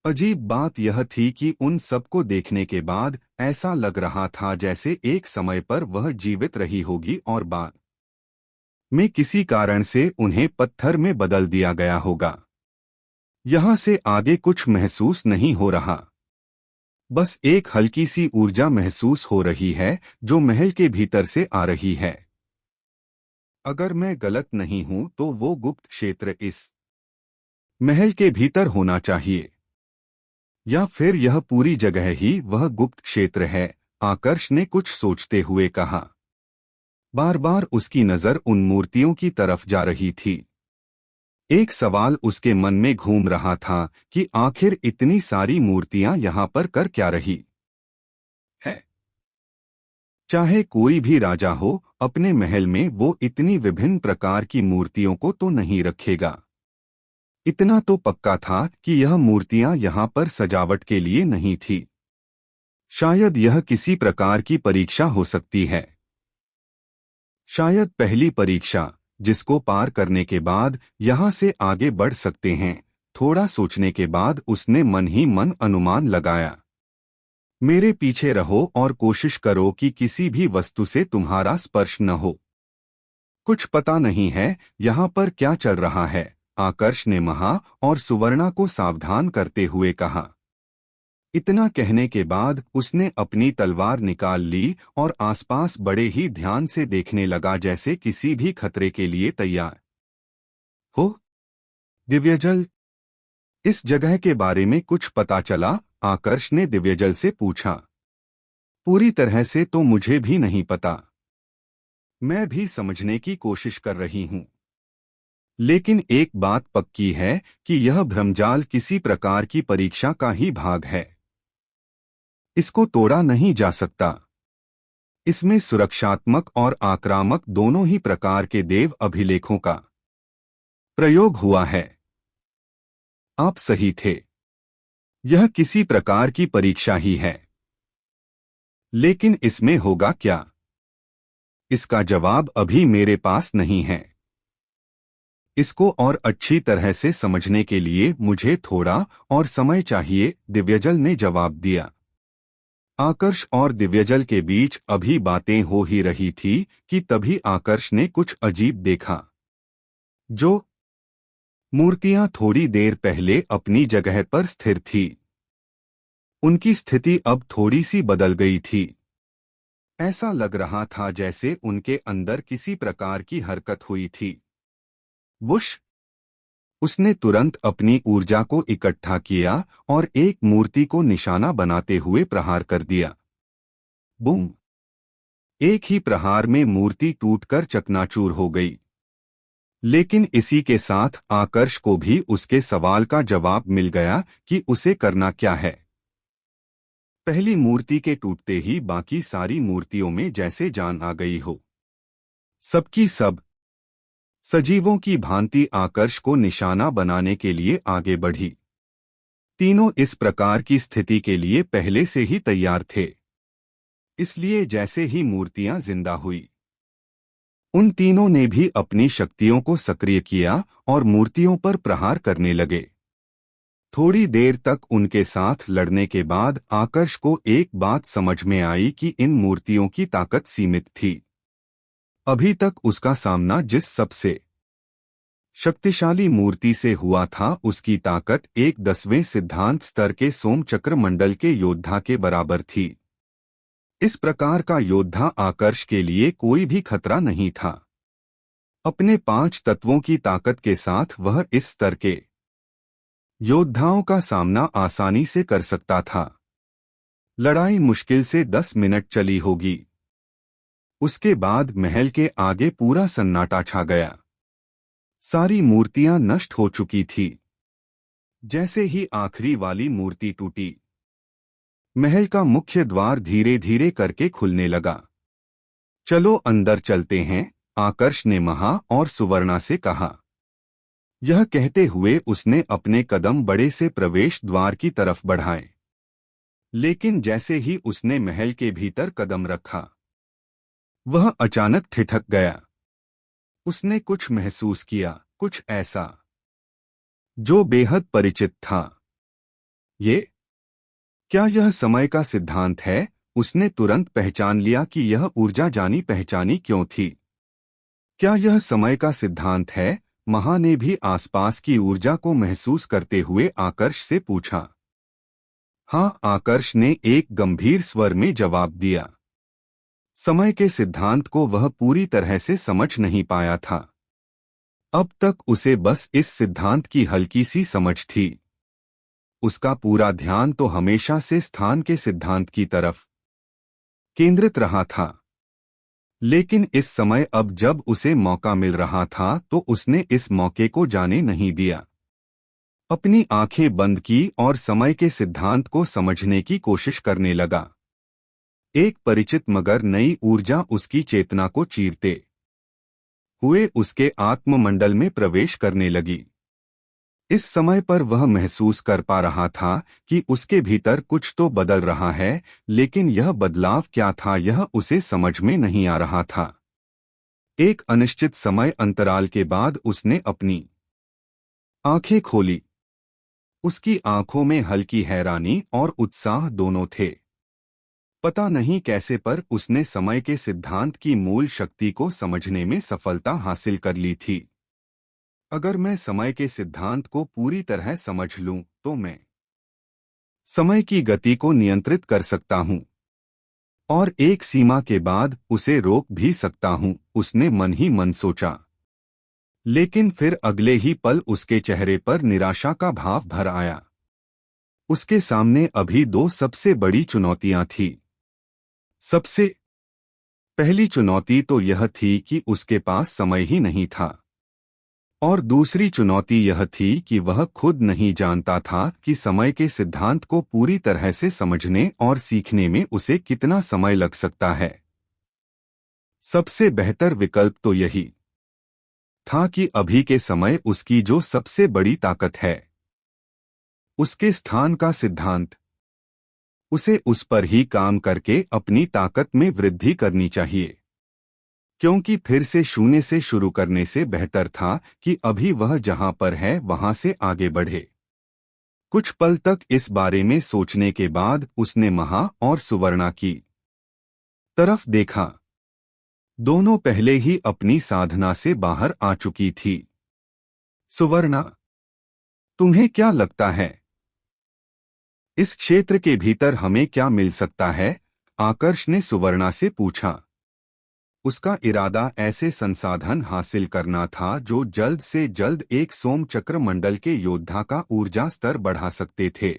अजीब बात यह थी कि उन सबको देखने के बाद ऐसा लग रहा था जैसे एक समय पर वह जीवित रही होगी और बाद में किसी कारण से उन्हें पत्थर में बदल दिया गया होगा। यहां से आगे कुछ महसूस नहीं हो रहा, बस एक हल्की सी ऊर्जा महसूस हो रही है जो महल के भीतर से आ रही है। अगर मैं गलत नहीं हूं तो वो गुप्त क्षेत्र इस महल के भीतर होना चाहिए, या फिर यह पूरी जगह ही वह गुप्त क्षेत्र है, आकर्ष ने कुछ सोचते हुए कहा। बार बार उसकी नजर उन मूर्तियों की तरफ जा रही थी। एक सवाल उसके मन में घूम रहा था कि आखिर इतनी सारी मूर्तियां यहां पर कर क्या रही है। चाहे कोई भी राजा हो, अपने महल में वो इतनी विभिन्न प्रकार की मूर्तियों को तो नहीं रखेगा। इतना तो पक्का था कि यह मूर्तियां यहां पर सजावट के लिए नहीं थी। शायद यह किसी प्रकार की परीक्षा हो सकती है। शायद पहली परीक्षा जिसको पार करने के बाद यहां से आगे बढ़ सकते हैं। थोड़ा सोचने के बाद उसने मन ही मन अनुमान लगाया। मेरे पीछे रहो और कोशिश करो कि किसी भी वस्तु से तुम्हारा स्पर्श न हो। कुछ पता नहीं है यहाँ पर क्या चल रहा है, आकर्ष ने महा और सुवर्णा को सावधान करते हुए कहा। इतना कहने के बाद उसने अपनी तलवार निकाल ली और आसपास बड़े ही ध्यान से देखने लगा, जैसे किसी भी खतरे के लिए तैयार हो। दिव्यजल, इस जगह के बारे में कुछ पता चला? आकर्ष ने दिव्यजल से पूछा। पूरी तरह से तो मुझे भी नहीं पता, मैं भी समझने की कोशिश कर रही हूं। लेकिन एक बात पक्की है कि यह भ्रमजाल किसी प्रकार की परीक्षा का ही भाग है। इसको तोड़ा नहीं जा सकता। इसमें सुरक्षात्मक और आक्रामक दोनों ही प्रकार के देव अभिलेखों का प्रयोग हुआ है। आप सही थे, यह किसी प्रकार की परीक्षा ही है। लेकिन इसमें होगा क्या, इसका जवाब अभी मेरे पास नहीं है। इसको और अच्छी तरह से समझने के लिए मुझे थोड़ा और समय चाहिए, दिव्यजल ने जवाब दिया। आकर्ष और दिव्यजल के बीच अभी बातें हो ही रही थी कि तभी आकर्ष ने कुछ अजीब देखा। जो मूर्तियां थोड़ी देर पहले अपनी जगह पर स्थिर थी, उनकी स्थिति अब थोड़ी सी बदल गई थी। ऐसा लग रहा था जैसे उनके अंदर किसी प्रकार की हरकत हुई थी। वुश! उसने तुरंत अपनी ऊर्जा को इकट्ठा किया और एक मूर्ति को निशाना बनाते हुए प्रहार कर दिया। बूम! एक ही प्रहार में मूर्ति टूटकर चकनाचूर हो गई। लेकिन इसी के साथ आकर्ष को भी उसके सवाल का जवाब मिल गया कि उसे करना क्या है। पहली मूर्ति के टूटते ही बाकी सारी मूर्तियों में जैसे जान आ गई हो। सबकी सब सजीवों की भांति आकर्ष को निशाना बनाने के लिए आगे बढ़ी। तीनों इस प्रकार की स्थिति के लिए पहले से ही तैयार थे। इसलिए जैसे ही मूर्तियां जिंदा हुई, उन तीनों ने भी अपनी शक्तियों को सक्रिय किया और मूर्तियों पर प्रहार करने लगे। थोड़ी देर तक उनके साथ लड़ने के बाद आकर्ष को एक बात समझ में आई कि इन मूर्तियों की ताकत सीमित थी। अभी तक उसका सामना जिस सबसे शक्तिशाली मूर्ति से हुआ था, उसकी ताकत एक 10वें सिद्धांत स्तर के सोमचक्र मंडल के योद्धा के बराबर थी। इस प्रकार का योद्धा आकर्ष के लिए कोई भी खतरा नहीं था। अपने 5 तत्वों की ताकत के साथ वह इस स्तर के योद्धाओं का सामना आसानी से कर सकता था। लड़ाई मुश्किल से 10 मिनट चली होगी। उसके बाद महल के आगे पूरा सन्नाटा छा गया। सारी मूर्तियां नष्ट हो चुकी थी। जैसे ही आखिरी वाली मूर्ति टूटी, महल का मुख्य द्वार धीरे धीरे करके खुलने लगा। चलो अंदर चलते हैं, आकर्ष ने महा और सुवर्णा से कहा। यह कहते हुए उसने अपने कदम बड़े से प्रवेश द्वार की तरफ बढ़ाए। लेकिन जैसे ही उसने महल के भीतर कदम रखा, वह अचानक ठिठक गया। उसने कुछ महसूस किया, कुछ ऐसा जो बेहद परिचित था। क्या यह समय का सिद्धांत है? उसने तुरंत पहचान लिया कि यह ऊर्जा जानी पहचानी क्यों थी। क्या यह समय का सिद्धांत है? महा ने भी आसपास की ऊर्जा को महसूस करते हुए आकर्ष से पूछा। हाँ, आकर्ष ने एक गंभीर स्वर में जवाब दिया। समय के सिद्धांत को वह पूरी तरह से समझ नहीं पाया था। अब तक उसे बस इस सिद्धांत की हल्की सी समझ थी। उसका पूरा ध्यान तो हमेशा से स्थान के सिद्धांत की तरफ केंद्रित रहा था। लेकिन इस समय अब जब उसे मौका मिल रहा था तो उसने इस मौके को जाने नहीं दिया। अपनी आंखें बंद की और समय के सिद्धांत को समझने की कोशिश करने लगा। एक परिचित मगर नई ऊर्जा उसकी चेतना को चीरते हुए उसके आत्ममंडल में प्रवेश करने लगी। इस समय पर वह महसूस कर पा रहा था कि उसके भीतर कुछ तो बदल रहा है, लेकिन यह बदलाव क्या था यह उसे समझ में नहीं आ रहा था। एक अनिश्चित समय अंतराल के बाद उसने अपनी आंखें खोली। उसकी आंखों में हल्की हैरानी और उत्साह दोनों थे। पता नहीं कैसे पर उसने समय के सिद्धांत की मूल शक्ति को समझने में सफलता हासिल कर ली थी। अगर मैं समय के सिद्धांत को पूरी तरह समझ लूं तो मैं समय की गति को नियंत्रित कर सकता हूं और एक सीमा के बाद उसे रोक भी सकता हूं, उसने मन ही मन सोचा। लेकिन फिर अगले ही पल उसके चेहरे पर निराशा का भाव भर आया। उसके सामने अभी 2 सबसे बड़ी चुनौतियां थीं। सबसे पहली चुनौती तो यह थी कि उसके पास समय ही नहीं था, और दूसरी चुनौती यह थी कि वह खुद नहीं जानता था कि समय के सिद्धांत को पूरी तरह से समझने और सीखने में उसे कितना समय लग सकता है। सबसे बेहतर विकल्प तो यही था कि अभी के समय उसकी जो सबसे बड़ी ताकत है, उसके स्थान का सिद्धांत, उसे उस पर ही काम करके अपनी ताकत में वृद्धि करनी चाहिए। क्योंकि फिर से शून्य से शुरू करने से बेहतर था कि अभी वह जहां पर है वहां से आगे बढ़े। कुछ पल तक इस बारे में सोचने के बाद उसने महा और सुवर्णा की तरफ देखा। दोनों पहले ही अपनी साधना से बाहर आ चुकी थी। सुवर्णा, तुम्हें क्या लगता है, इस क्षेत्र के भीतर हमें क्या मिल सकता है? आकर्ष ने सुवर्णा से पूछा। उसका इरादा ऐसे संसाधन हासिल करना था जो जल्द से जल्द एक सोमचक्र मंडल के योद्धा का ऊर्जा स्तर बढ़ा सकते थे,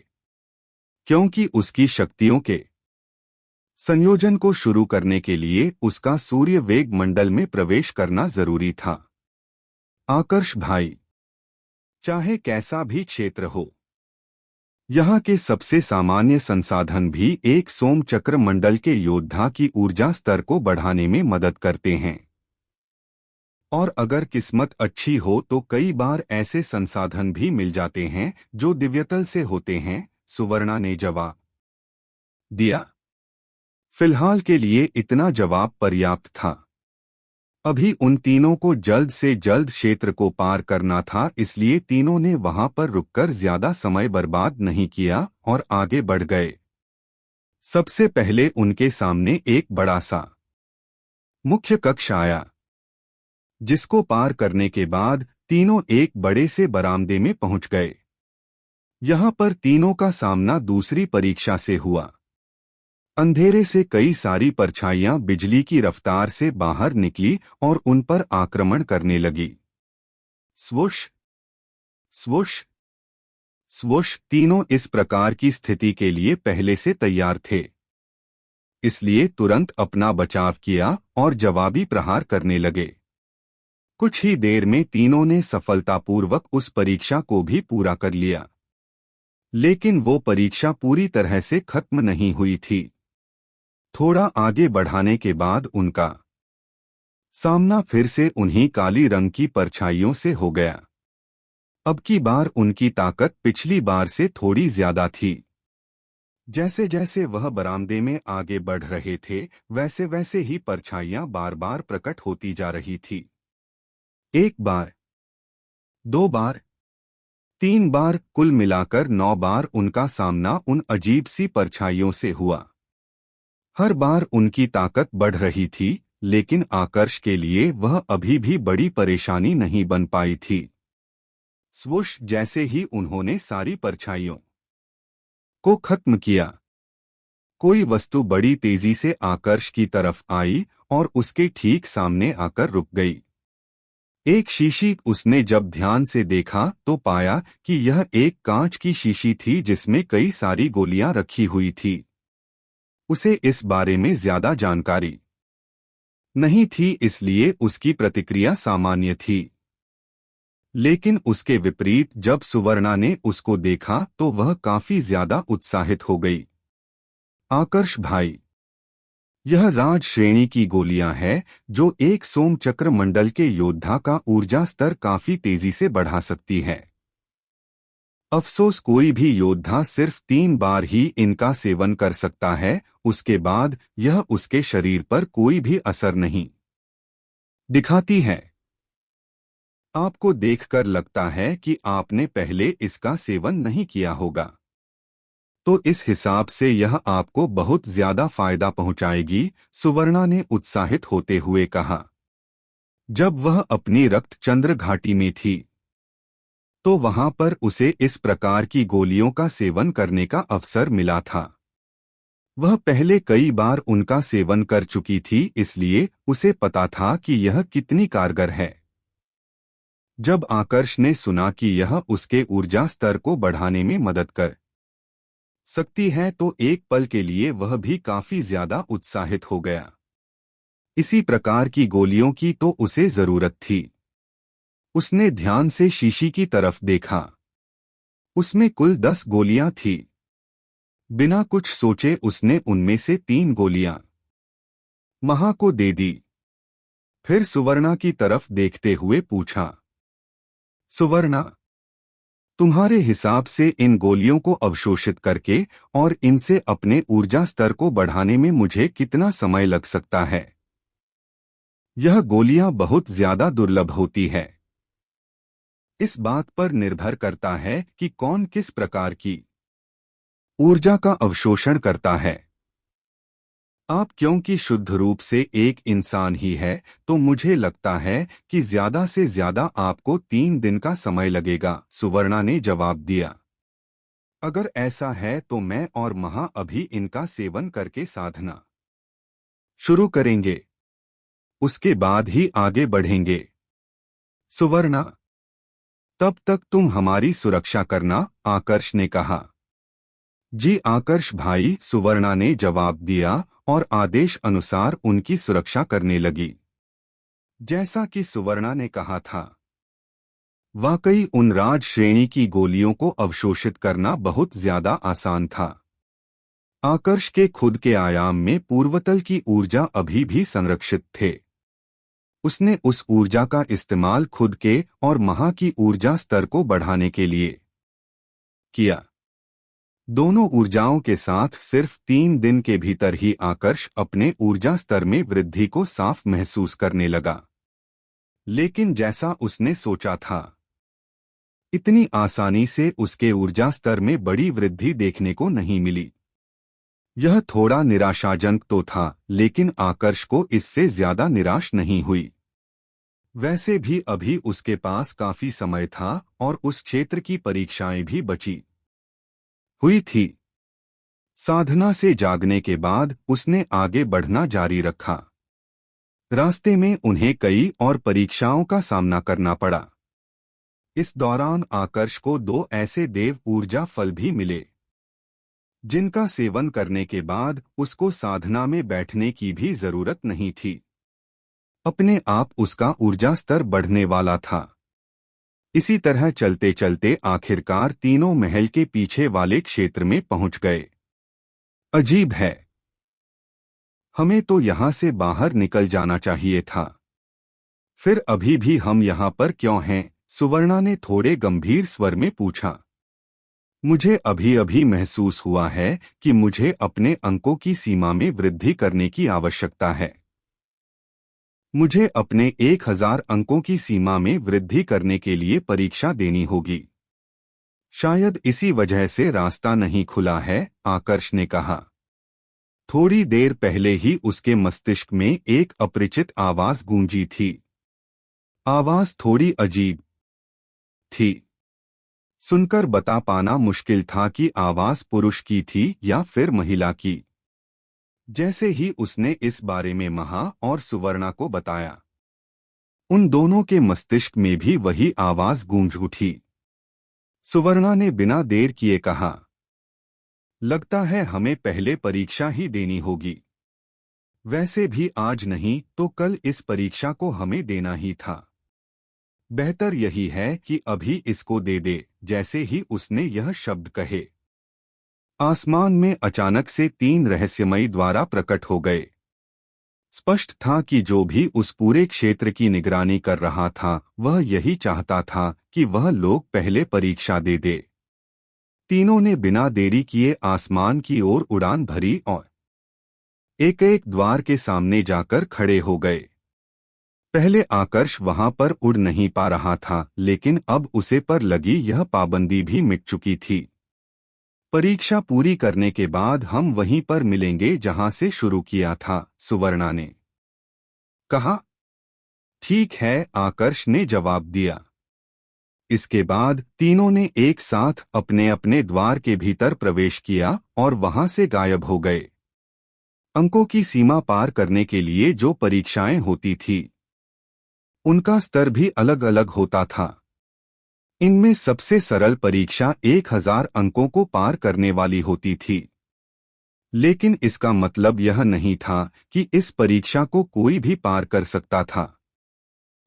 क्योंकि उसकी शक्तियों के संयोजन को शुरू करने के लिए उसका सूर्य वेग मंडल में प्रवेश करना जरूरी था। आकर्ष भाई, चाहे कैसा भी क्षेत्र हो, यहाँ के सबसे सामान्य संसाधन भी एक सोमचक्र मंडल के योद्धा की ऊर्जा स्तर को बढ़ाने में मदद करते हैं। और अगर किस्मत अच्छी हो तो कई बार ऐसे संसाधन भी मिल जाते हैं जो दिव्यतल से होते हैं, सुवर्णा ने जवाब दिया। फिलहाल के लिए इतना जवाब पर्याप्त था। अभी उन तीनों को जल्द से जल्द क्षेत्र को पार करना था, इसलिए तीनों ने वहां पर रुककर ज्यादा समय बर्बाद नहीं किया और आगे बढ़ गए। सबसे पहले उनके सामने एक बड़ा सा मुख्य कक्ष आया, जिसको पार करने के बाद तीनों एक बड़े से बरामदे में पहुंच गए। यहां पर तीनों का सामना दूसरी परीक्षा से हुआ। अंधेरे से कई सारी परछाइयां बिजली की रफ्तार से बाहर निकली और उन पर आक्रमण करने लगी। स्वुश स्वुश स्वुश। तीनों इस प्रकार की स्थिति के लिए पहले से तैयार थे, इसलिए तुरंत अपना बचाव किया और जवाबी प्रहार करने लगे। कुछ ही देर में तीनों ने सफलतापूर्वक उस परीक्षा को भी पूरा कर लिया, लेकिन वो परीक्षा पूरी तरह से खत्म नहीं हुई थी। थोड़ा आगे बढ़ाने के बाद उनका सामना फिर से उन्हीं काली रंग की परछाइयों से हो गया। अब की बार उनकी ताकत पिछली बार से थोड़ी ज्यादा थी। जैसे जैसे वह बरामदे में आगे बढ़ रहे थे, वैसे वैसे ही परछाइयां बार बार प्रकट होती जा रही थी। एक बार, दो बार, तीन बार, कुल मिलाकर 9 बार उनका सामना उन अजीब सी परछाइयों से हुआ। हर बार उनकी ताकत बढ़ रही थी, लेकिन आकर्ष के लिए वह अभी भी बड़ी परेशानी नहीं बन पाई थी। स्वुश। जैसे ही उन्होंने सारी परछाइयों को खत्म किया, कोई वस्तु बड़ी तेजी से आकर्ष की तरफ आई और उसके ठीक सामने आकर रुक गई। एक शीशी। उसने जब ध्यान से देखा तो पाया कि यह एक कांच की शीशी थी जिसमें कई सारी गोलियां रखी हुई थी। उसे इस बारे में ज्यादा जानकारी नहीं थी, इसलिए उसकी प्रतिक्रिया सामान्य थी। लेकिन उसके विपरीत जब सुवर्णा ने उसको देखा तो वह काफी ज्यादा उत्साहित हो गई। आकर्ष भाई, यह राज श्रेणी की गोलियां हैं जो एक सोमचक्र मंडल के योद्धा का ऊर्जा स्तर काफी तेजी से बढ़ा सकती है। अफसोस कोई भी योद्धा सिर्फ 3 बार ही इनका सेवन कर सकता है, उसके बाद यह उसके शरीर पर कोई भी असर नहीं दिखाती है। आपको देखकर लगता है कि आपने पहले इसका सेवन नहीं किया होगा, तो इस हिसाब से यह आपको बहुत ज्यादा फायदा पहुंचाएगी, सुवर्णा ने उत्साहित होते हुए कहा। जब वह अपनी रक्त चंद्र घाटी में थी तो वहां पर उसे इस प्रकार की गोलियों का सेवन करने का अवसर मिला था। वह पहले कई बार उनका सेवन कर चुकी थी, इसलिए उसे पता था कि यह कितनी कारगर है। जब आकर्ष ने सुना कि यह उसके ऊर्जा स्तर को बढ़ाने में मदद कर सकती है तो एक पल के लिए वह भी काफी ज्यादा उत्साहित हो गया। इसी प्रकार की गोलियों की तो उसे जरूरत थी। उसने ध्यान से शीशी की तरफ देखा। उसमें कुल 10 गोलियां थी। बिना कुछ सोचे उसने उनमें से 3 गोलियां महा को दे दी। फिर सुवर्णा की तरफ देखते हुए पूछा, सुवर्णा, तुम्हारे हिसाब से इन गोलियों को अवशोषित करके और इनसे अपने ऊर्जा स्तर को बढ़ाने में मुझे कितना समय लग सकता है? यह गोलियां बहुत ज्यादा दुर्लभ होती है। इस बात पर निर्भर करता है कि कौन किस प्रकार की ऊर्जा का अवशोषण करता है। आप क्योंकि शुद्ध रूप से एक इंसान ही है, तो मुझे लगता है कि ज्यादा से ज्यादा आपको 3 दिन का समय लगेगा, सुवर्णा ने जवाब दिया। अगर ऐसा है तो मैं और महा अभी इनका सेवन करके साधना शुरू करेंगे, उसके बाद ही आगे बढ़ेंगे। सुवर्णा, तब तक तुम हमारी सुरक्षा करना, आकर्ष ने कहा। जी आकर्ष भाई, सुवर्णा ने जवाब दिया और आदेश अनुसार उनकी सुरक्षा करने लगी। जैसा कि सुवर्णा ने कहा था, वाकई उन राज श्रेणी की गोलियों को अवशोषित करना बहुत ज्यादा आसान था। आकर्ष के खुद के आयाम में पूर्वतल की ऊर्जा अभी भी संरक्षित थे। उसने उस ऊर्जा का इस्तेमाल खुद के और महा की ऊर्जा स्तर को बढ़ाने के लिए किया। दोनों ऊर्जाओं के साथ सिर्फ 3 दिन के भीतर ही आकर्ष अपने ऊर्जा स्तर में वृद्धि को साफ महसूस करने लगा। लेकिन जैसा उसने सोचा था, इतनी आसानी से उसके ऊर्जा स्तर में बड़ी वृद्धि देखने को नहीं मिली। यह थोड़ा निराशाजनक तो था, लेकिन आकर्ष को इससे ज्यादा निराश नहीं हुई। वैसे भी अभी उसके पास काफी समय था और उस क्षेत्र की परीक्षाएं भी बची हुई थी। साधना से जागने के बाद उसने आगे बढ़ना जारी रखा। रास्ते में उन्हें कई और परीक्षाओं का सामना करना पड़ा। इस दौरान आकर्ष को 2 ऐसे देव ऊर्जा फल भी मिले, जिनका सेवन करने के बाद उसको साधना में बैठने की भी जरूरत नहीं थी। अपने आप उसका ऊर्जा स्तर बढ़ने वाला था। इसी तरह चलते चलते आखिरकार तीनों महल के पीछे वाले क्षेत्र में पहुंच गए। अजीब है, हमें तो यहां से बाहर निकल जाना चाहिए था। फिर अभी भी हम यहां पर क्यों हैं? सुवर्णा ने थोड़े गंभीर स्वर में पूछा। मुझे अभी अभी महसूस हुआ है कि मुझे अपने अंकों की सीमा में वृद्धि करने की आवश्यकता है। मुझे अपने 1000 अंकों की सीमा में वृद्धि करने के लिए परीक्षा देनी होगी। शायद इसी वजह से रास्ता नहीं खुला है, आकर्ष ने कहा। थोड़ी देर पहले ही उसके मस्तिष्क में एक अपरिचित आवाज गूंजी थी। आवाज थोड़ी अजीब थी। सुनकर बता पाना मुश्किल था कि आवाज पुरुष की थी या फिर महिला की। जैसे ही उसने इस बारे में महा और सुवर्णा को बताया, उन दोनों के मस्तिष्क में भी वही आवाज गूंज उठी। सुवर्णा ने बिना देर किए कहा, लगता है हमें पहले परीक्षा ही देनी होगी। वैसे भी आज नहीं तो कल इस परीक्षा को हमें देना ही था। बेहतर यही है कि अभी इसको दे दे। जैसे ही उसने यह शब्द कहे, आसमान में अचानक से 3 रहस्यमयी द्वारा प्रकट हो गए। स्पष्ट था कि जो भी उस पूरे क्षेत्र की निगरानी कर रहा था, वह यही चाहता था कि वह लोग पहले परीक्षा दे दे। तीनों ने बिना देरी किए आसमान की ओर उड़ान भरी और एक एक द्वार के सामने जाकर खड़े हो गए। पहले आकर्ष वहां पर उड़ नहीं पा रहा था, लेकिन अब उसे पर लगी यह पाबंदी भी मिट चुकी थी। परीक्षा पूरी करने के बाद हम वहीं पर मिलेंगे जहां से शुरू किया था, सुवर्णा ने कहा। ठीक है, आकर्ष ने जवाब दिया। इसके बाद तीनों ने एक साथ अपने अपने द्वार के भीतर प्रवेश किया और वहां से गायब हो गए। अंकों की सीमा पार करने के लिए जो परीक्षाएं होती थी, उनका स्तर भी अलग अलग होता था। इनमें सबसे सरल परीक्षा 1000 अंकों को पार करने वाली होती थी। लेकिन इसका मतलब यह नहीं था कि इस परीक्षा को कोई भी पार कर सकता था।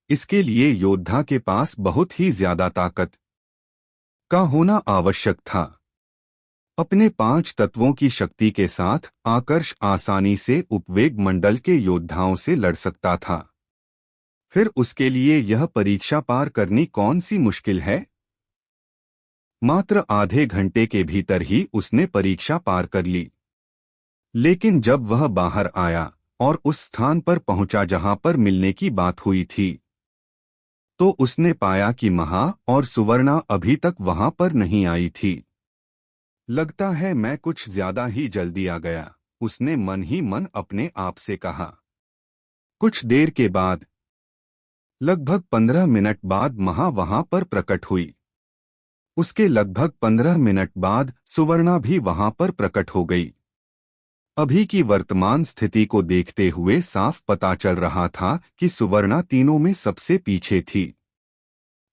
इसके लिए योद्धा के पास बहुत ही ज्यादा ताकत का होना आवश्यक था। अपने 5 तत्वों की शक्ति के साथ आकर्ष आसानी से उपवेग मंडल के योद्धाओं से लड़ सकता था। फिर उसके लिए यह परीक्षा पार करनी कौन सी मुश्किल है। मात्र आधे घंटे के भीतर ही उसने परीक्षा पार कर ली। लेकिन जब वह बाहर आया और उस स्थान पर पहुंचा जहां पर मिलने की बात हुई थी, तो उसने पाया कि महा और सुवर्णा अभी तक वहां पर नहीं आई थी। लगता है मैं कुछ ज्यादा ही जल्दी आ गया, उसने मन ही मन अपने आप से कहा। कुछ देर के बाद, लगभग 15 मिनट बाद महा वहां पर प्रकट हुई। उसके लगभग 15 मिनट बाद सुवर्णा भी वहां पर प्रकट हो गई। अभी की वर्तमान स्थिति को देखते हुए साफ पता चल रहा था कि सुवर्णा तीनों में सबसे पीछे थी।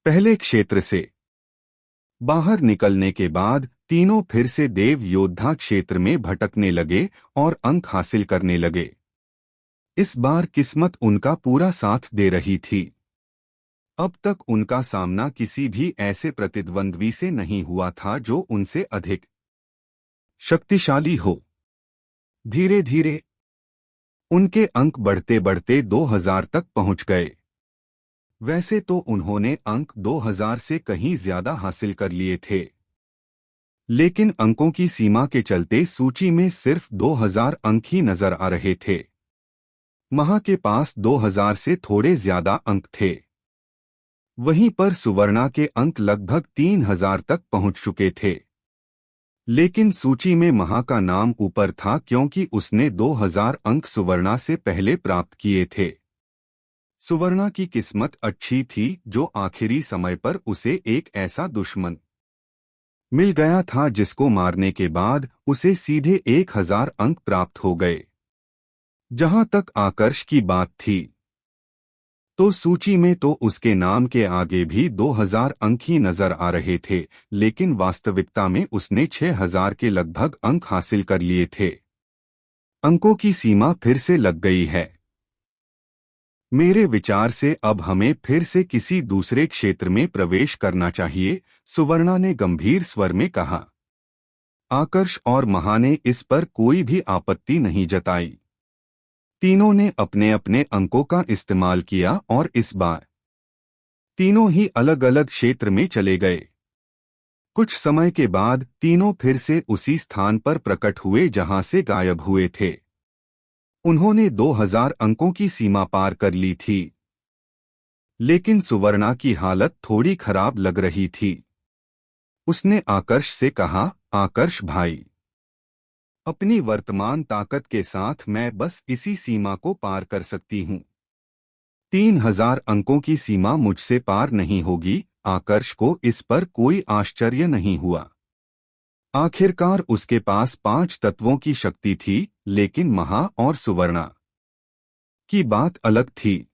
पहले क्षेत्र से बाहर निकलने के बाद तीनों फिर से देव योद्धा क्षेत्र में भटकने लगे और अंक हासिल करने लगे। इस बार किस्मत उनका पूरा साथ दे रही थी। अब तक उनका सामना किसी भी ऐसे प्रतिद्वंद्वी से नहीं हुआ था जो उनसे अधिक शक्तिशाली हो। धीरे धीरे उनके अंक बढ़ते बढ़ते 2000 तक पहुंच गए। वैसे तो उन्होंने अंक 2000 से कहीं ज्यादा हासिल कर लिए थे, लेकिन अंकों की सीमा के चलते सूची में सिर्फ 2000 अंक ही नजर आ रहे थे। महा के पास 2000 से थोड़े ज्यादा अंक थे। वहीं पर सुवर्णा के अंक लगभग 3000 तक पहुंच चुके थे। लेकिन सूची में महा का नाम ऊपर था क्योंकि उसने 2000 अंक सुवर्णा से पहले प्राप्त किए थे। सुवर्णा की किस्मत अच्छी थी जो आखिरी समय पर उसे एक ऐसा दुश्मन मिल गया था जिसको मारने के बाद उसे सीधे 1000 अंक प्राप्त हो गए। जहां तक आकर्ष की बात थी तो सूची में तो उसके नाम के आगे भी 2000 अंक ही नजर आ रहे थे, लेकिन वास्तविकता में उसने 6000 के लगभग अंक हासिल कर लिए थे। अंकों की सीमा फिर से लग गई है। मेरे विचार से अब हमें फिर से किसी दूसरे क्षेत्र में प्रवेश करना चाहिए, सुवर्णा ने गंभीर स्वर में कहा। आकर्ष और महा ने इस पर कोई भी आपत्ति नहीं जताई। तीनों ने अपने अपने अंकों का इस्तेमाल किया और इस बार तीनों ही अलग अलग क्षेत्र में चले गए। कुछ समय के बाद तीनों फिर से उसी स्थान पर प्रकट हुए जहां से गायब हुए थे। उन्होंने 2000 अंकों की सीमा पार कर ली थी, लेकिन सुवर्णा की हालत थोड़ी खराब लग रही थी। उसने आकर्ष से कहा, आकर्ष भाई, अपनी वर्तमान ताकत के साथ मैं बस इसी सीमा को पार कर सकती हूँ। 3000 अंकों की सीमा मुझसे पार नहीं होगी। आकर्ष को इस पर कोई आश्चर्य नहीं हुआ। आखिरकार उसके पास 5 तत्वों की शक्ति थी, लेकिन महा और सुवर्णा की बात अलग थी।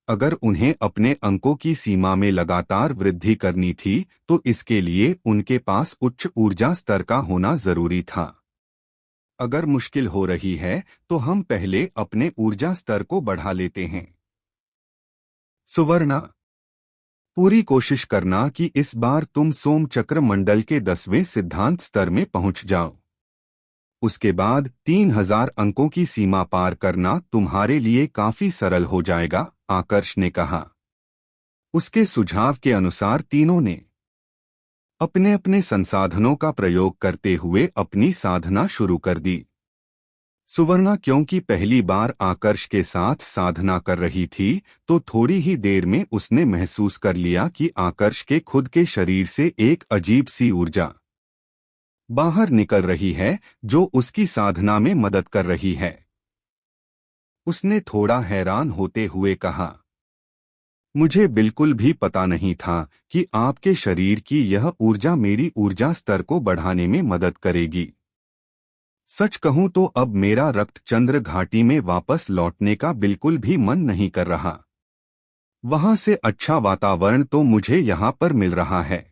अगर उन्हें अपने अंकों की सीमा में लगातार वृद्धि करनी थी तो इसके लिए उनके पास उच्च ऊर्जा स्तर का होना जरूरी था। अगर मुश्किल हो रही है तो हम पहले अपने ऊर्जा स्तर को बढ़ा लेते हैं। सुवर्णा, पूरी कोशिश करना कि इस बार तुम सोम चक्र मंडल के 10वें सिद्धांत स्तर में पहुंच जाओ। उसके बाद 3000 अंकों की सीमा पार करना तुम्हारे लिए काफी सरल हो जाएगा, आकर्ष ने कहा। उसके सुझाव के अनुसार तीनों ने अपने अपने संसाधनों का प्रयोग करते हुए अपनी साधना शुरू कर दी। सुवर्णा क्योंकि पहली बार आकर्ष के साथ साधना कर रही थी तो थोड़ी ही देर में उसने महसूस कर लिया कि आकर्ष के खुद के शरीर से एक अजीब सी ऊर्जा बाहर निकल रही है जो उसकी साधना में मदद कर रही है। उसने थोड़ा हैरान होते हुए कहा, मुझे बिल्कुल भी पता नहीं था कि आपके शरीर की यह ऊर्जा मेरी ऊर्जा स्तर को बढ़ाने में मदद करेगी। सच कहूं तो अब मेरा रक्त चंद्र घाटी में वापस लौटने का बिल्कुल भी मन नहीं कर रहा। वहां से अच्छा वातावरण तो मुझे यहाँ पर मिल रहा है।